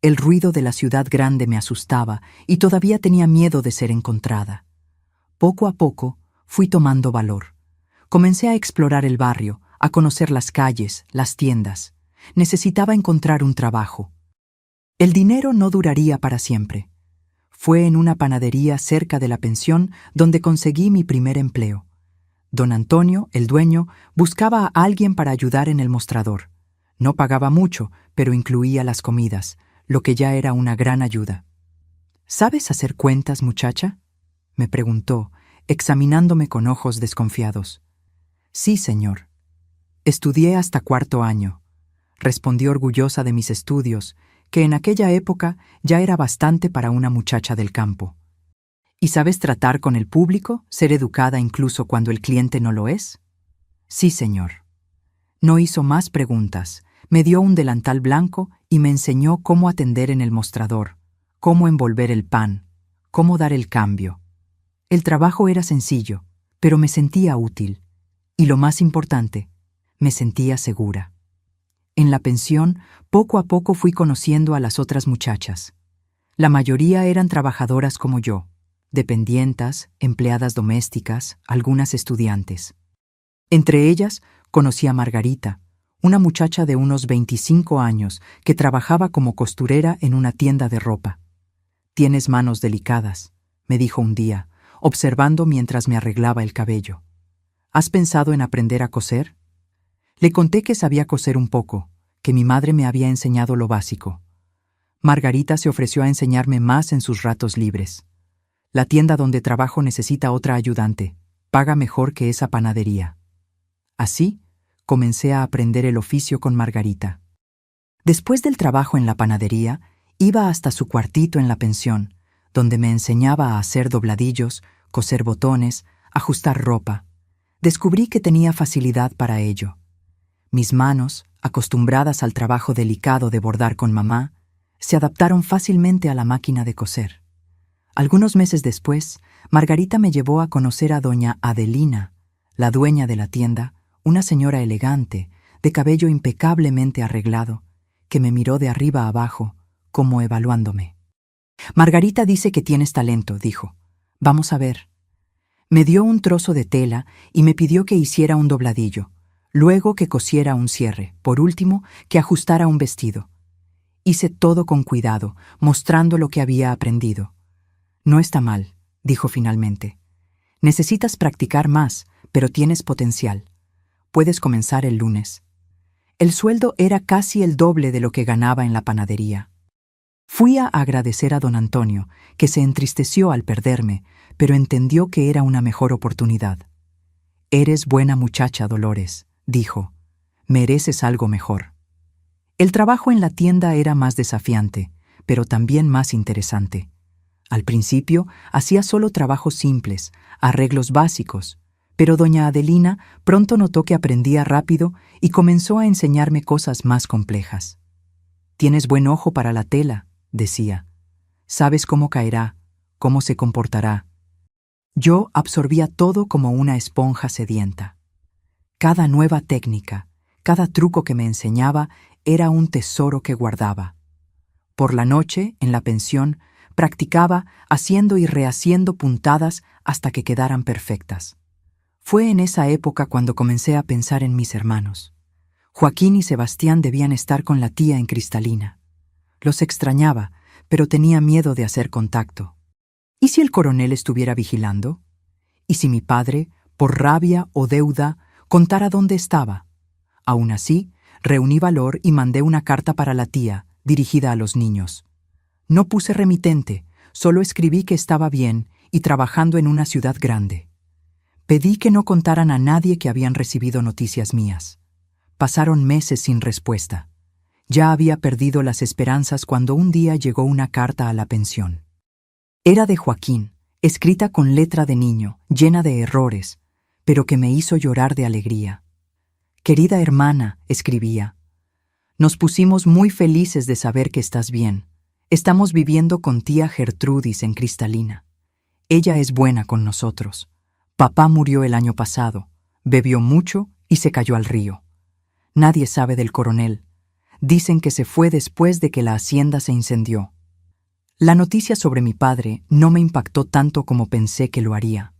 El ruido de la ciudad grande me asustaba y todavía tenía miedo de ser encontrada. Poco a poco fui tomando valor. Comencé a explorar el barrio, a conocer las calles, las tiendas. Necesitaba encontrar un trabajo. El dinero no duraría para siempre. Fue en una panadería cerca de la pensión donde conseguí mi primer empleo. Don Antonio, el dueño, buscaba a alguien para ayudar en el mostrador. No pagaba mucho, pero incluía las comidas, lo que ya era una gran ayuda. ¿Sabes hacer cuentas, muchacha?, me preguntó, examinándome con ojos desconfiados. Sí, señor. Estudié hasta 4º año. Respondí orgullosa de mis estudios, que en aquella época ya era bastante para una muchacha del campo. ¿Y sabes tratar con el público, ser educada incluso cuando el cliente no lo es? Sí, señor. No hizo más preguntas, me dio un delantal blanco y me enseñó cómo atender en el mostrador, cómo envolver el pan, cómo dar el cambio. El trabajo era sencillo, pero me sentía útil. Y lo más importante, me sentía segura. En la pensión, poco a poco fui conociendo a las otras muchachas. La mayoría eran trabajadoras como yo, dependientas, empleadas domésticas, algunas estudiantes. Entre ellas, conocí a Margarita, una muchacha de unos 25 años que trabajaba como costurera en una tienda de ropa. «Tienes manos delicadas», me dijo un día, observando mientras me arreglaba el cabello. «¿Has pensado en aprender a coser?» Le conté que sabía coser un poco, que mi madre me había enseñado lo básico. Margarita se ofreció a enseñarme más en sus ratos libres. «La tienda donde trabajo necesita otra ayudante. Paga mejor que esa panadería». Así, comencé a aprender el oficio con Margarita. Después del trabajo en la panadería, iba hasta su cuartito en la pensión, donde me enseñaba a hacer dobladillos, coser botones, ajustar ropa. Descubrí que tenía facilidad para ello. Mis manos, acostumbradas al trabajo delicado de bordar con mamá, se adaptaron fácilmente a la máquina de coser. Algunos meses después, Margarita me llevó a conocer a doña Adelina, la dueña de la tienda, una señora elegante, de cabello impecablemente arreglado, que me miró de arriba a abajo, como evaluándome. «Margarita dice que tienes talento», dijo. «Vamos a ver». Me dio un trozo de tela y me pidió que hiciera un dobladillo, luego que cosiera un cierre, por último, que ajustara un vestido. Hice todo con cuidado, mostrando lo que había aprendido. «No está mal», dijo finalmente. «Necesitas practicar más, pero tienes potencial. Puedes comenzar el lunes». El sueldo era casi el doble de lo que ganaba en la panadería. Fui a agradecer a don Antonio, que se entristeció al perderme, pero entendió que era una mejor oportunidad. «Eres buena muchacha, Dolores», dijo. «Mereces algo mejor». El trabajo en la tienda era más desafiante, pero también más interesante. Al principio hacía solo trabajos simples, arreglos básicos, pero doña Adelina pronto notó que aprendía rápido y comenzó a enseñarme cosas más complejas. «Tienes buen ojo para la tela», decía. «Sabes cómo caerá, cómo se comportará». Yo absorbía todo como una esponja sedienta. Cada nueva técnica, cada truco que me enseñaba era un tesoro que guardaba. Por la noche, en la pensión, practicaba haciendo y rehaciendo puntadas hasta que quedaran perfectas. Fue en esa época cuando comencé a pensar en mis hermanos. Joaquín y Sebastián debían estar con la tía en Cristalina. Los extrañaba, pero tenía miedo de hacer contacto. ¿Y si el coronel estuviera vigilando? ¿Y si mi padre, por rabia o deuda, contara dónde estaba? Aún así, reuní valor y mandé una carta para la tía, dirigida a los niños. No puse remitente, solo escribí que estaba bien y trabajando en una ciudad grande. Pedí que no contaran a nadie que habían recibido noticias mías. Pasaron meses sin respuesta. Ya había perdido las esperanzas cuando un día llegó una carta a la pensión. Era de Joaquín, escrita con letra de niño, llena de errores, pero que me hizo llorar de alegría. Querida hermana, escribía, nos pusimos muy felices de saber que estás bien. Estamos viviendo con tía Gertrudis en Cristalina. Ella es buena con nosotros. Papá murió el año pasado, bebió mucho y se cayó al río. Nadie sabe del coronel. Dicen que se fue después de que la hacienda se incendió. La noticia sobre mi padre no me impactó tanto como pensé que lo haría.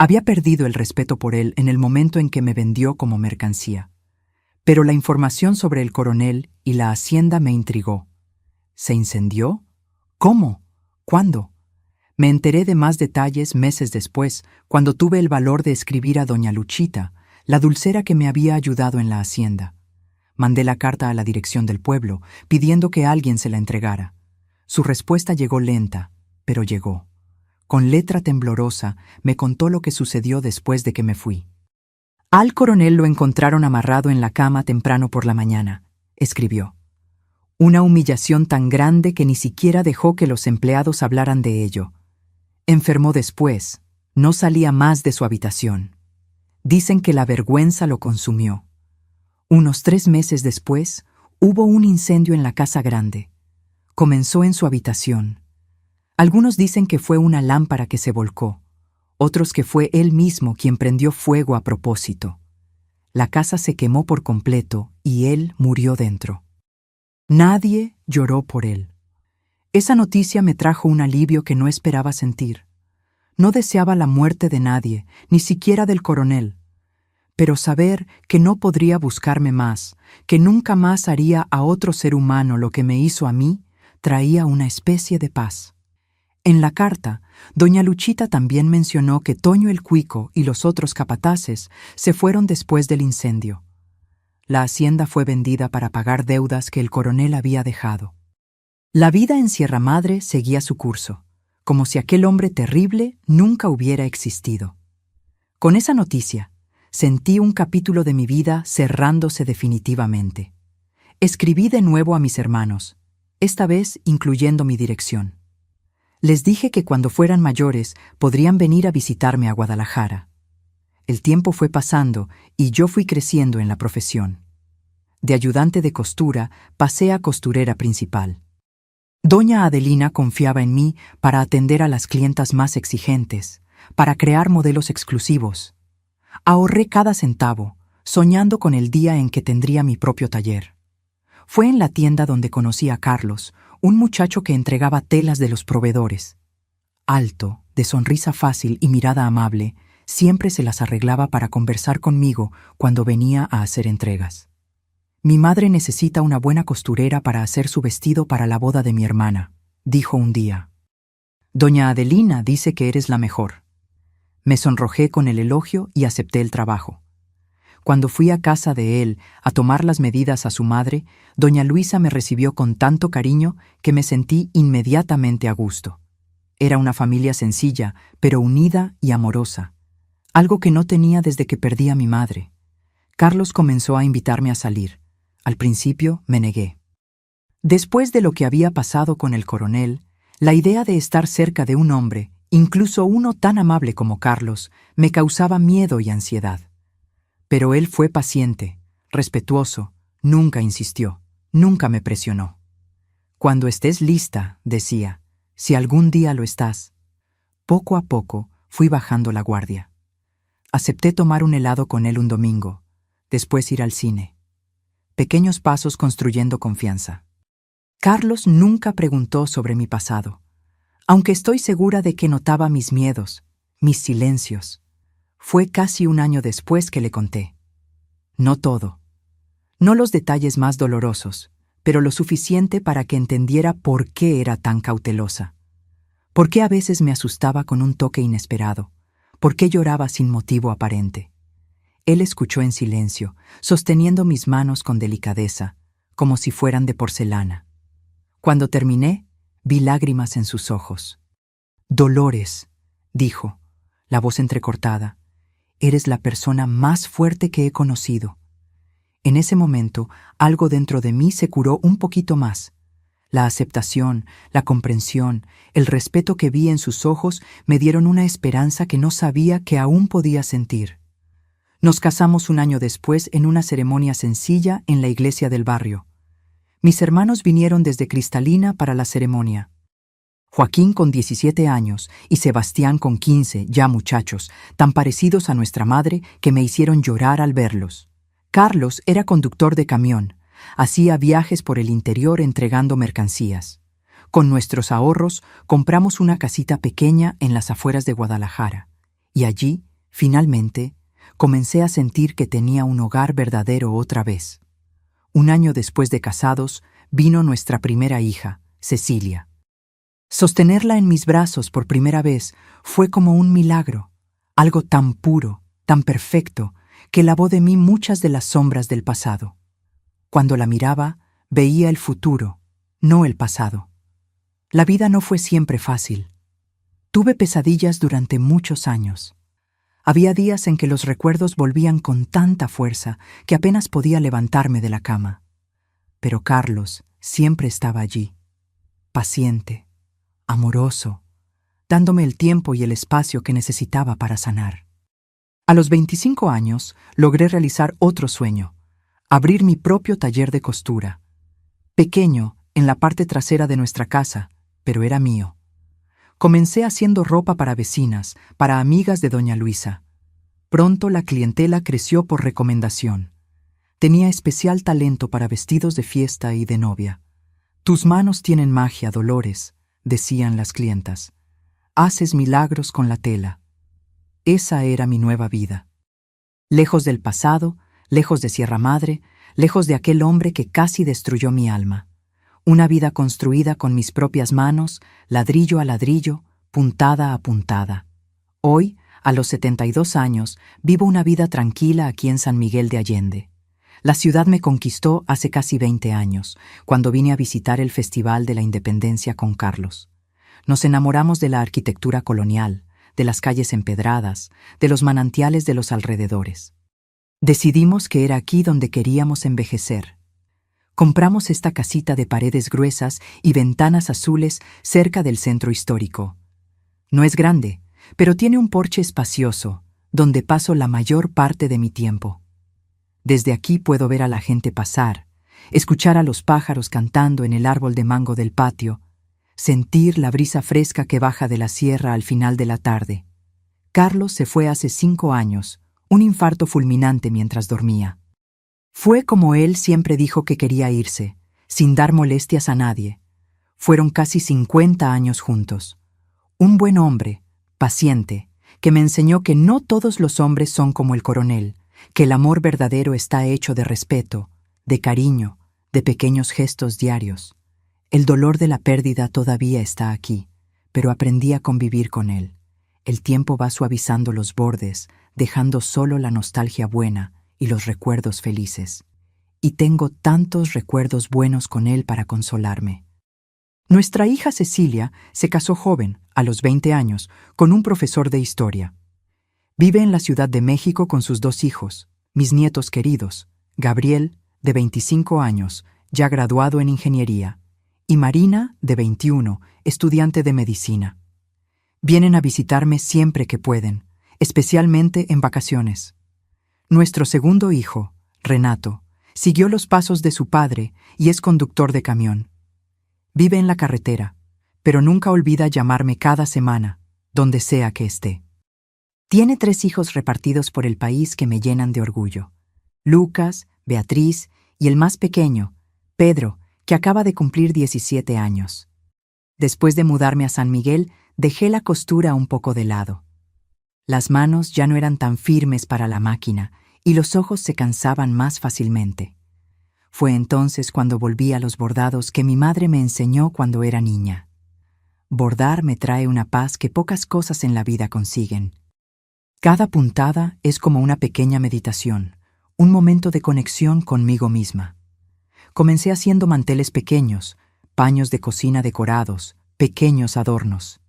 Había perdido el respeto por él en el momento en que me vendió como mercancía. Pero la información sobre el coronel y la hacienda me intrigó. ¿Se incendió? ¿Cómo? ¿Cuándo? Me enteré de más detalles meses después, cuando tuve el valor de escribir a doña Luchita, la dulcera que me había ayudado en la hacienda. Mandé la carta a la dirección del pueblo, pidiendo que alguien se la entregara. Su respuesta llegó lenta, pero llegó. Con letra temblorosa, me contó lo que sucedió después de que me fui. Al coronel lo encontraron amarrado en la cama temprano por la mañana, escribió. Una humillación tan grande que ni siquiera dejó que los empleados hablaran de ello. Enfermó después, no salía más de su habitación. Dicen que la vergüenza lo consumió. Unos 3 meses después, hubo un incendio en la casa grande. Comenzó en su habitación. Algunos dicen que fue una lámpara que se volcó, otros que fue él mismo quien prendió fuego a propósito. La casa se quemó por completo y él murió dentro. Nadie lloró por él. Esa noticia me trajo un alivio que no esperaba sentir. No deseaba la muerte de nadie, ni siquiera del coronel. Pero saber que no podría buscarme más, que nunca más haría a otro ser humano lo que me hizo a mí, traía una especie de paz. En la carta, doña Luchita también mencionó que Toño el Cuico y los otros capataces se fueron después del incendio. La hacienda fue vendida para pagar deudas que el coronel había dejado. La vida en Sierra Madre seguía su curso, como si aquel hombre terrible nunca hubiera existido. Con esa noticia, sentí un capítulo de mi vida cerrándose definitivamente. Escribí de nuevo a mis hermanos, esta vez incluyendo mi dirección. Les dije que cuando fueran mayores podrían venir a visitarme a Guadalajara. El tiempo fue pasando y yo fui creciendo en la profesión. De ayudante de costura pasé a costurera principal. Doña Adelina confiaba en mí para atender a las clientas más exigentes, para crear modelos exclusivos. Ahorré cada centavo, soñando con el día en que tendría mi propio taller. Fue en la tienda donde conocí a Carlos, un muchacho que entregaba telas de los proveedores. Alto, de sonrisa fácil y mirada amable, siempre se las arreglaba para conversar conmigo cuando venía a hacer entregas. Mi madre necesita una buena costurera para hacer su vestido para la boda de mi hermana, dijo un día. Doña Adelina dice que eres la mejor. Me sonrojé con el elogio y acepté el trabajo. Cuando fui a casa de él a tomar las medidas a su madre, doña Luisa me recibió con tanto cariño que me sentí inmediatamente a gusto. Era una familia sencilla, pero unida y amorosa, algo que no tenía desde que perdí a mi madre. Carlos comenzó a invitarme a salir. Al principio me negué. Después de lo que había pasado con el coronel, la idea de estar cerca de un hombre, incluso uno tan amable como Carlos, me causaba miedo y ansiedad. Pero él fue paciente, respetuoso, nunca insistió, nunca me presionó. Cuando estés lista, decía, si algún día lo estás. Poco a poco fui bajando la guardia. Acepté tomar un helado con él un domingo, después ir al cine. Pequeños pasos construyendo confianza. Carlos nunca preguntó sobre mi pasado, aunque estoy segura de que notaba mis miedos, mis silencios. Fue casi un año después que le conté. No todo. No los detalles más dolorosos, pero lo suficiente para que entendiera por qué era tan cautelosa. Por qué a veces me asustaba con un toque inesperado. Por qué lloraba sin motivo aparente. Él escuchó en silencio, sosteniendo mis manos con delicadeza, como si fueran de porcelana. Cuando terminé, vi lágrimas en sus ojos. Dolores, dijo, la voz entrecortada. Eres la persona más fuerte que he conocido. En ese momento, algo dentro de mí se curó un poquito más. La aceptación, la comprensión, el respeto que vi en sus ojos me dieron una esperanza que no sabía que aún podía sentir. Nos casamos un año después en una ceremonia sencilla en la iglesia del barrio. Mis hermanos vinieron desde Cristalina para la ceremonia. Joaquín con 17 años y Sebastián con 15, ya muchachos, tan parecidos a nuestra madre que me hicieron llorar al verlos. Carlos era conductor de camión. Hacía viajes por el interior entregando mercancías. Con nuestros ahorros compramos una casita pequeña en las afueras de Guadalajara. Y allí, finalmente, comencé a sentir que tenía un hogar verdadero otra vez. Un año después de casados, vino nuestra primera hija, Cecilia. Sostenerla en mis brazos por primera vez fue como un milagro, algo tan puro, tan perfecto, que lavó de mí muchas de las sombras del pasado. Cuando la miraba, veía el futuro, no el pasado. La vida no fue siempre fácil. Tuve pesadillas durante muchos años. Había días en que los recuerdos volvían con tanta fuerza que apenas podía levantarme de la cama. Pero Carlos siempre estaba allí, paciente, amoroso, dándome el tiempo y el espacio que necesitaba para sanar. A los 25 años logré realizar otro sueño: abrir mi propio taller de costura. Pequeño, en la parte trasera de nuestra casa, pero era mío. Comencé haciendo ropa para vecinas, para amigas de doña Luisa. Pronto la clientela creció por recomendación. Tenía especial talento para vestidos de fiesta y de novia. «Tus manos tienen magia, Dolores», decían las clientas. «Haces milagros con la tela». Esa era mi nueva vida. Lejos del pasado, lejos de Sierra Madre, lejos de aquel hombre que casi destruyó mi alma. Una vida construida con mis propias manos, ladrillo a ladrillo, puntada a puntada. Hoy, a los 72 años, vivo una vida tranquila aquí en San Miguel de Allende. La ciudad me conquistó hace casi 20 años, cuando vine a visitar el Festival de la Independencia con Carlos. Nos enamoramos de la arquitectura colonial, de las calles empedradas, de los manantiales de los alrededores. Decidimos que era aquí donde queríamos envejecer. Compramos esta casita de paredes gruesas y ventanas azules cerca del centro histórico. No es grande, pero tiene un porche espacioso, donde paso la mayor parte de mi tiempo. Desde aquí puedo ver a la gente pasar, escuchar a los pájaros cantando en el árbol de mango del patio, sentir la brisa fresca que baja de la sierra al final de la tarde. Carlos se fue hace 5 años, un infarto fulminante mientras dormía. Fue como él siempre dijo que quería irse, sin dar molestias a nadie. Fueron casi 50 años juntos. Un buen hombre, paciente, que me enseñó que no todos los hombres son como el coronel, que el amor verdadero está hecho de respeto, de cariño, de pequeños gestos diarios. El dolor de la pérdida todavía está aquí, pero aprendí a convivir con él. El tiempo va suavizando los bordes, dejando solo la nostalgia buena y los recuerdos felices. Y tengo tantos recuerdos buenos con él para consolarme. Nuestra hija Cecilia se casó joven, a los 20 años, con un profesor de historia. Vive en la Ciudad de México con sus 2 hijos, mis nietos queridos, Gabriel, de 25 años, ya graduado en ingeniería, y Marina, de 21, estudiante de medicina. Vienen a visitarme siempre que pueden, especialmente en vacaciones. Nuestro segundo hijo, Renato, siguió los pasos de su padre y es conductor de camión. Vive en la carretera, pero nunca olvida llamarme cada semana, donde sea que esté. Tiene 3 hijos repartidos por el país que me llenan de orgullo: Lucas, Beatriz y el más pequeño, Pedro, que acaba de cumplir 17 años. Después de mudarme a San Miguel, dejé la costura un poco de lado. Las manos ya no eran tan firmes para la máquina y los ojos se cansaban más fácilmente. Fue entonces cuando volví a los bordados que mi madre me enseñó cuando era niña. Bordar me trae una paz que pocas cosas en la vida consiguen. Cada puntada es como una pequeña meditación, un momento de conexión conmigo misma. Comencé haciendo manteles pequeños, paños de cocina decorados, pequeños adornos.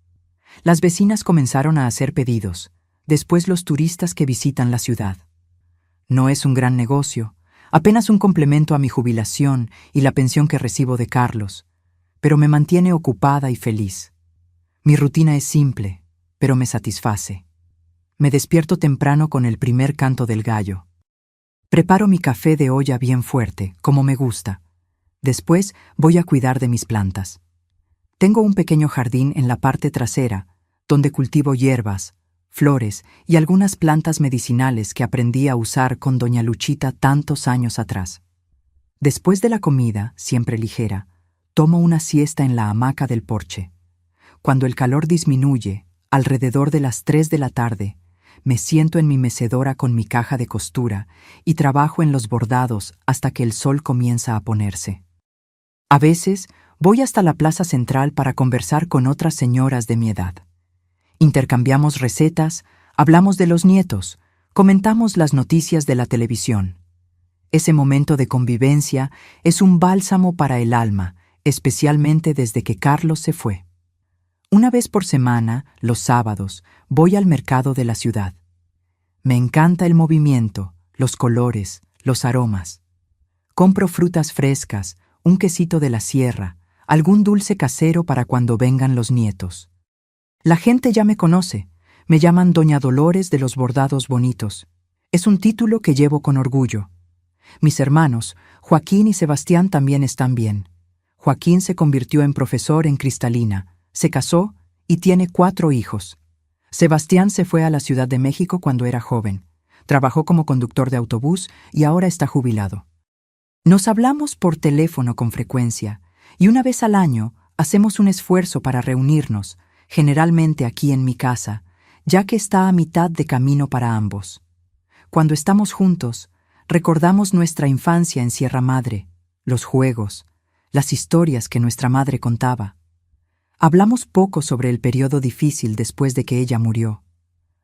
Las vecinas comenzaron a hacer pedidos, después los turistas que visitan la ciudad. No es un gran negocio, apenas un complemento a mi jubilación y la pensión que recibo de Carlos, pero me mantiene ocupada y feliz. Mi rutina es simple, pero me satisface. Me despierto temprano con el primer canto del gallo. Preparo mi café de olla bien fuerte, como me gusta. Después voy a cuidar de mis plantas. Tengo un pequeño jardín en la parte trasera, donde cultivo hierbas, flores y algunas plantas medicinales que aprendí a usar con doña Luchita tantos años atrás. Después de la comida, siempre ligera, tomo una siesta en la hamaca del porche. Cuando el calor disminuye, alrededor de las 3 de la tarde, me siento en mi mecedora con mi caja de costura y trabajo en los bordados hasta que el sol comienza a ponerse. A veces voy hasta la plaza central para conversar con otras señoras de mi edad. Intercambiamos recetas, hablamos de los nietos, comentamos las noticias de la televisión. Ese momento de convivencia es un bálsamo para el alma, especialmente desde que Carlos se fue. Una vez por semana, los sábados, voy al mercado de la ciudad. Me encanta el movimiento, los colores, los aromas. Compro frutas frescas, un quesito de la sierra, algún dulce casero para cuando vengan los nietos. La gente ya me conoce, me llaman Doña Dolores de los bordados bonitos. Es un título que llevo con orgullo. Mis hermanos, Joaquín y Sebastián, también están bien. Joaquín se convirtió en profesor en Cristalina, se casó y tiene 4 hijos. Sebastián se fue a la Ciudad de México cuando era joven. Trabajó como conductor de autobús y ahora está jubilado. Nos hablamos por teléfono con frecuencia y una vez al año hacemos un esfuerzo para reunirnos, generalmente aquí en mi casa, ya que está a mitad de camino para ambos. Cuando estamos juntos, recordamos nuestra infancia en Sierra Madre, los juegos, las historias que nuestra madre contaba. Hablamos poco sobre el periodo difícil después de que ella murió.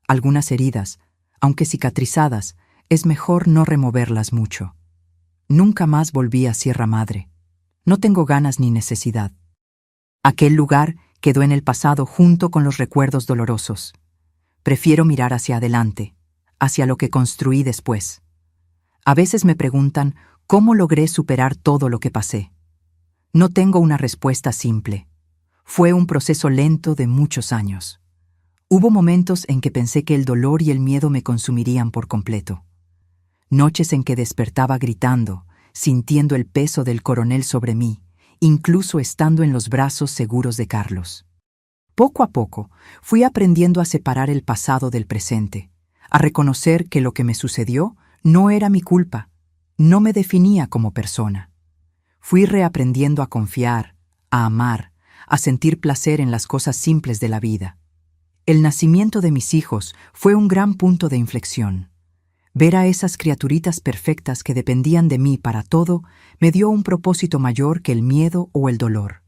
Algunas heridas, aunque cicatrizadas, es mejor no removerlas mucho. Nunca más volví a Sierra Madre. No tengo ganas ni necesidad. Aquel lugar quedó en el pasado junto con los recuerdos dolorosos. Prefiero mirar hacia adelante, hacia lo que construí después. A veces me preguntan cómo logré superar todo lo que pasé. No tengo una respuesta simple. Fue un proceso lento de muchos años. Hubo momentos en que pensé que el dolor y el miedo me consumirían por completo. Noches en que despertaba gritando, sintiendo el peso del coronel sobre mí, incluso estando en los brazos seguros de Carlos. Poco a poco, fui aprendiendo a separar el pasado del presente, a reconocer que lo que me sucedió no era mi culpa, no me definía como persona. Fui reaprendiendo a confiar, a amar, a sentir placer en las cosas simples de la vida. El nacimiento de mis hijos fue un gran punto de inflexión. Ver a esas criaturitas perfectas que dependían de mí para todo me dio un propósito mayor que el miedo o el dolor.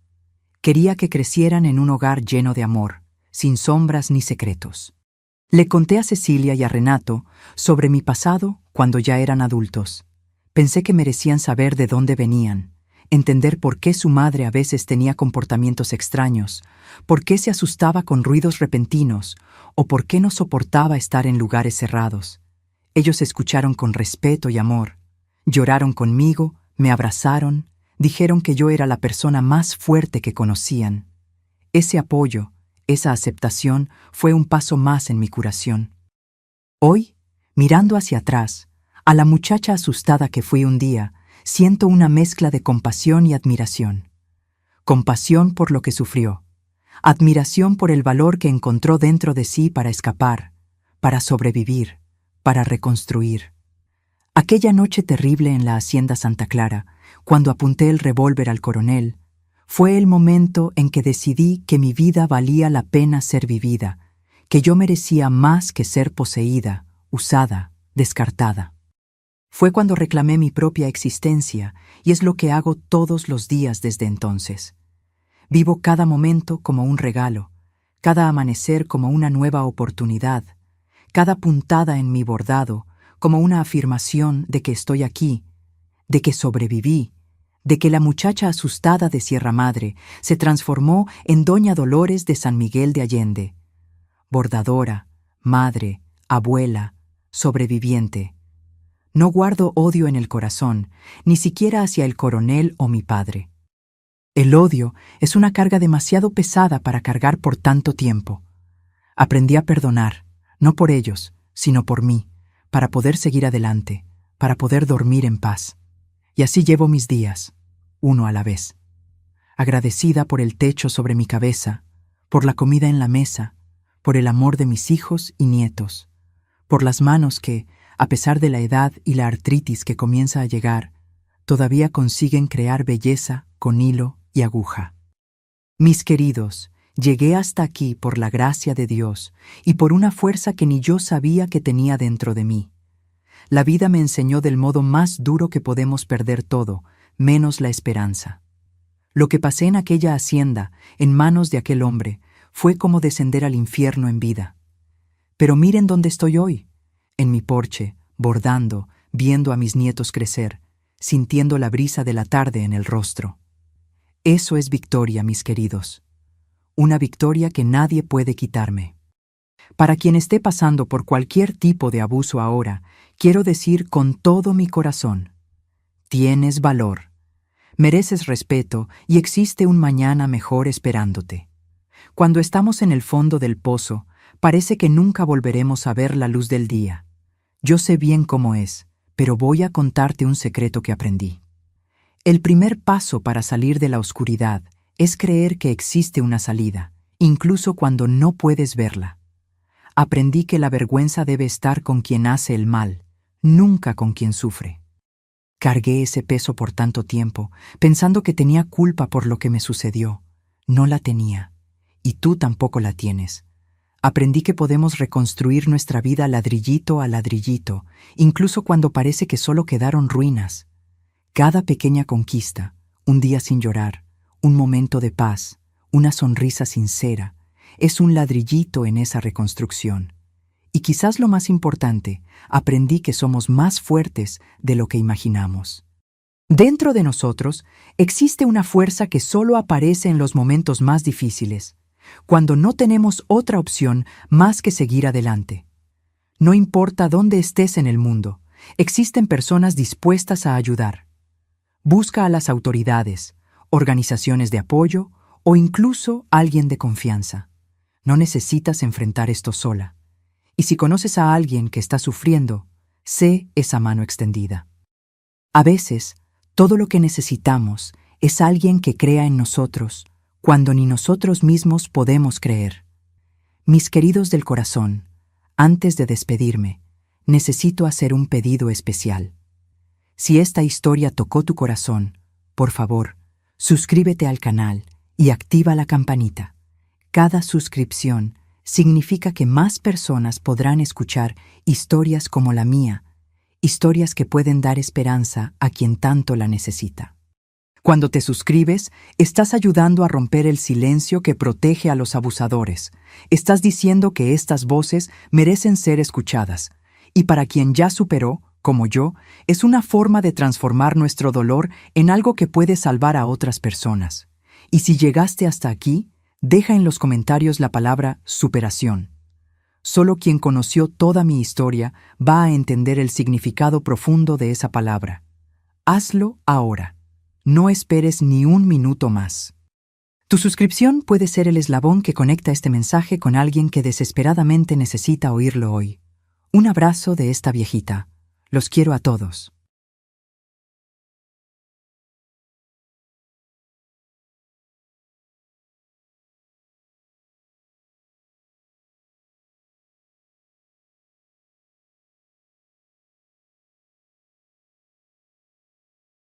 Quería que crecieran en un hogar lleno de amor, sin sombras ni secretos. Le conté a Cecilia y a Renato sobre mi pasado cuando ya eran adultos. Pensé que merecían saber de dónde venían, entender por qué su madre a veces tenía comportamientos extraños, por qué se asustaba con ruidos repentinos o por qué no soportaba estar en lugares cerrados. Ellos escucharon con respeto y amor, lloraron conmigo, me abrazaron, dijeron que yo era la persona más fuerte que conocían. Ese apoyo, esa aceptación fue un paso más en mi curación. Hoy, mirando hacia atrás, a la muchacha asustada que fui un día, siento una mezcla de compasión y admiración. Compasión por lo que sufrió, admiración por el valor que encontró dentro de sí para escapar, para sobrevivir, para reconstruir. Aquella noche terrible en la hacienda Santa Clara, cuando apunté el revólver al coronel, fue el momento en que decidí que mi vida valía la pena ser vivida, que yo merecía más que ser poseída, usada, descartada. Fue cuando reclamé mi propia existencia y es lo que hago todos los días desde entonces. Vivo cada momento como un regalo, cada amanecer como una nueva oportunidad, cada puntada en mi bordado como una afirmación de que estoy aquí, de que sobreviví, de que la muchacha asustada de Sierra Madre se transformó en Doña Dolores de San Miguel de Allende. Bordadora, madre, abuela, sobreviviente. No guardo odio en el corazón, ni siquiera hacia el coronel o mi padre. El odio es una carga demasiado pesada para cargar por tanto tiempo. Aprendí a perdonar, no por ellos, sino por mí, para poder seguir adelante, para poder dormir en paz. Y así llevo mis días, uno a la vez. Agradecida por el techo sobre mi cabeza, por la comida en la mesa, por el amor de mis hijos y nietos, por las manos que, a pesar de la edad y la artritis que comienza a llegar, todavía consiguen crear belleza con hilo y aguja. Mis queridos, llegué hasta aquí por la gracia de Dios y por una fuerza que ni yo sabía que tenía dentro de mí. La vida me enseñó del modo más duro que podemos perder todo, menos la esperanza. Lo que pasé en aquella hacienda, en manos de aquel hombre, fue como descender al infierno en vida. Pero miren dónde estoy hoy, en mi porche, bordando, viendo a mis nietos crecer, sintiendo la brisa de la tarde en el rostro. Eso es victoria, mis queridos. Una victoria que nadie puede quitarme. Para quien esté pasando por cualquier tipo de abuso ahora, quiero decir con todo mi corazón: tienes valor, mereces respeto y existe un mañana mejor esperándote. Cuando estamos en el fondo del pozo, parece que nunca volveremos a ver la luz del día. Yo sé bien cómo es, pero voy a contarte un secreto que aprendí. El primer paso para salir de la oscuridad es creer que existe una salida, incluso cuando no puedes verla. Aprendí que la vergüenza debe estar con quien hace el mal, nunca con quien sufre. Cargué ese peso por tanto tiempo, pensando que tenía culpa por lo que me sucedió. No la tenía, y tú tampoco la tienes. Aprendí que podemos reconstruir nuestra vida ladrillito a ladrillito, incluso cuando parece que solo quedaron ruinas. Cada pequeña conquista, un día sin llorar, un momento de paz, una sonrisa sincera, es un ladrillito en esa reconstrucción. Y quizás lo más importante, aprendí que somos más fuertes de lo que imaginamos. Dentro de nosotros existe una fuerza que solo aparece en los momentos más difíciles, cuando no tenemos otra opción más que seguir adelante. No importa dónde estés en el mundo, existen personas dispuestas a ayudar. Busca a las autoridades, organizaciones de apoyo o incluso alguien de confianza. No necesitas enfrentar esto sola. Y si conoces a alguien que está sufriendo, sé esa mano extendida. A veces, todo lo que necesitamos es alguien que crea en nosotros, cuando ni nosotros mismos podemos creer. Mis queridos del corazón, antes de despedirme, necesito hacer un pedido especial. Si esta historia tocó tu corazón, por favor, suscríbete al canal y activa la campanita. Cada suscripción significa que más personas podrán escuchar historias como la mía, historias que pueden dar esperanza a quien tanto la necesita. Cuando te suscribes, estás ayudando a romper el silencio que protege a los abusadores. Estás diciendo que estas voces merecen ser escuchadas. Y para quien ya superó, como yo, es una forma de transformar nuestro dolor en algo que puede salvar a otras personas. Y si llegaste hasta aquí, deja en los comentarios la palabra superación. Solo quien conoció toda mi historia va a entender el significado profundo de esa palabra. Hazlo ahora. No esperes ni un minuto más. Tu suscripción puede ser el eslabón que conecta este mensaje con alguien que desesperadamente necesita oírlo hoy. Un abrazo de esta viejita. Los quiero a todos.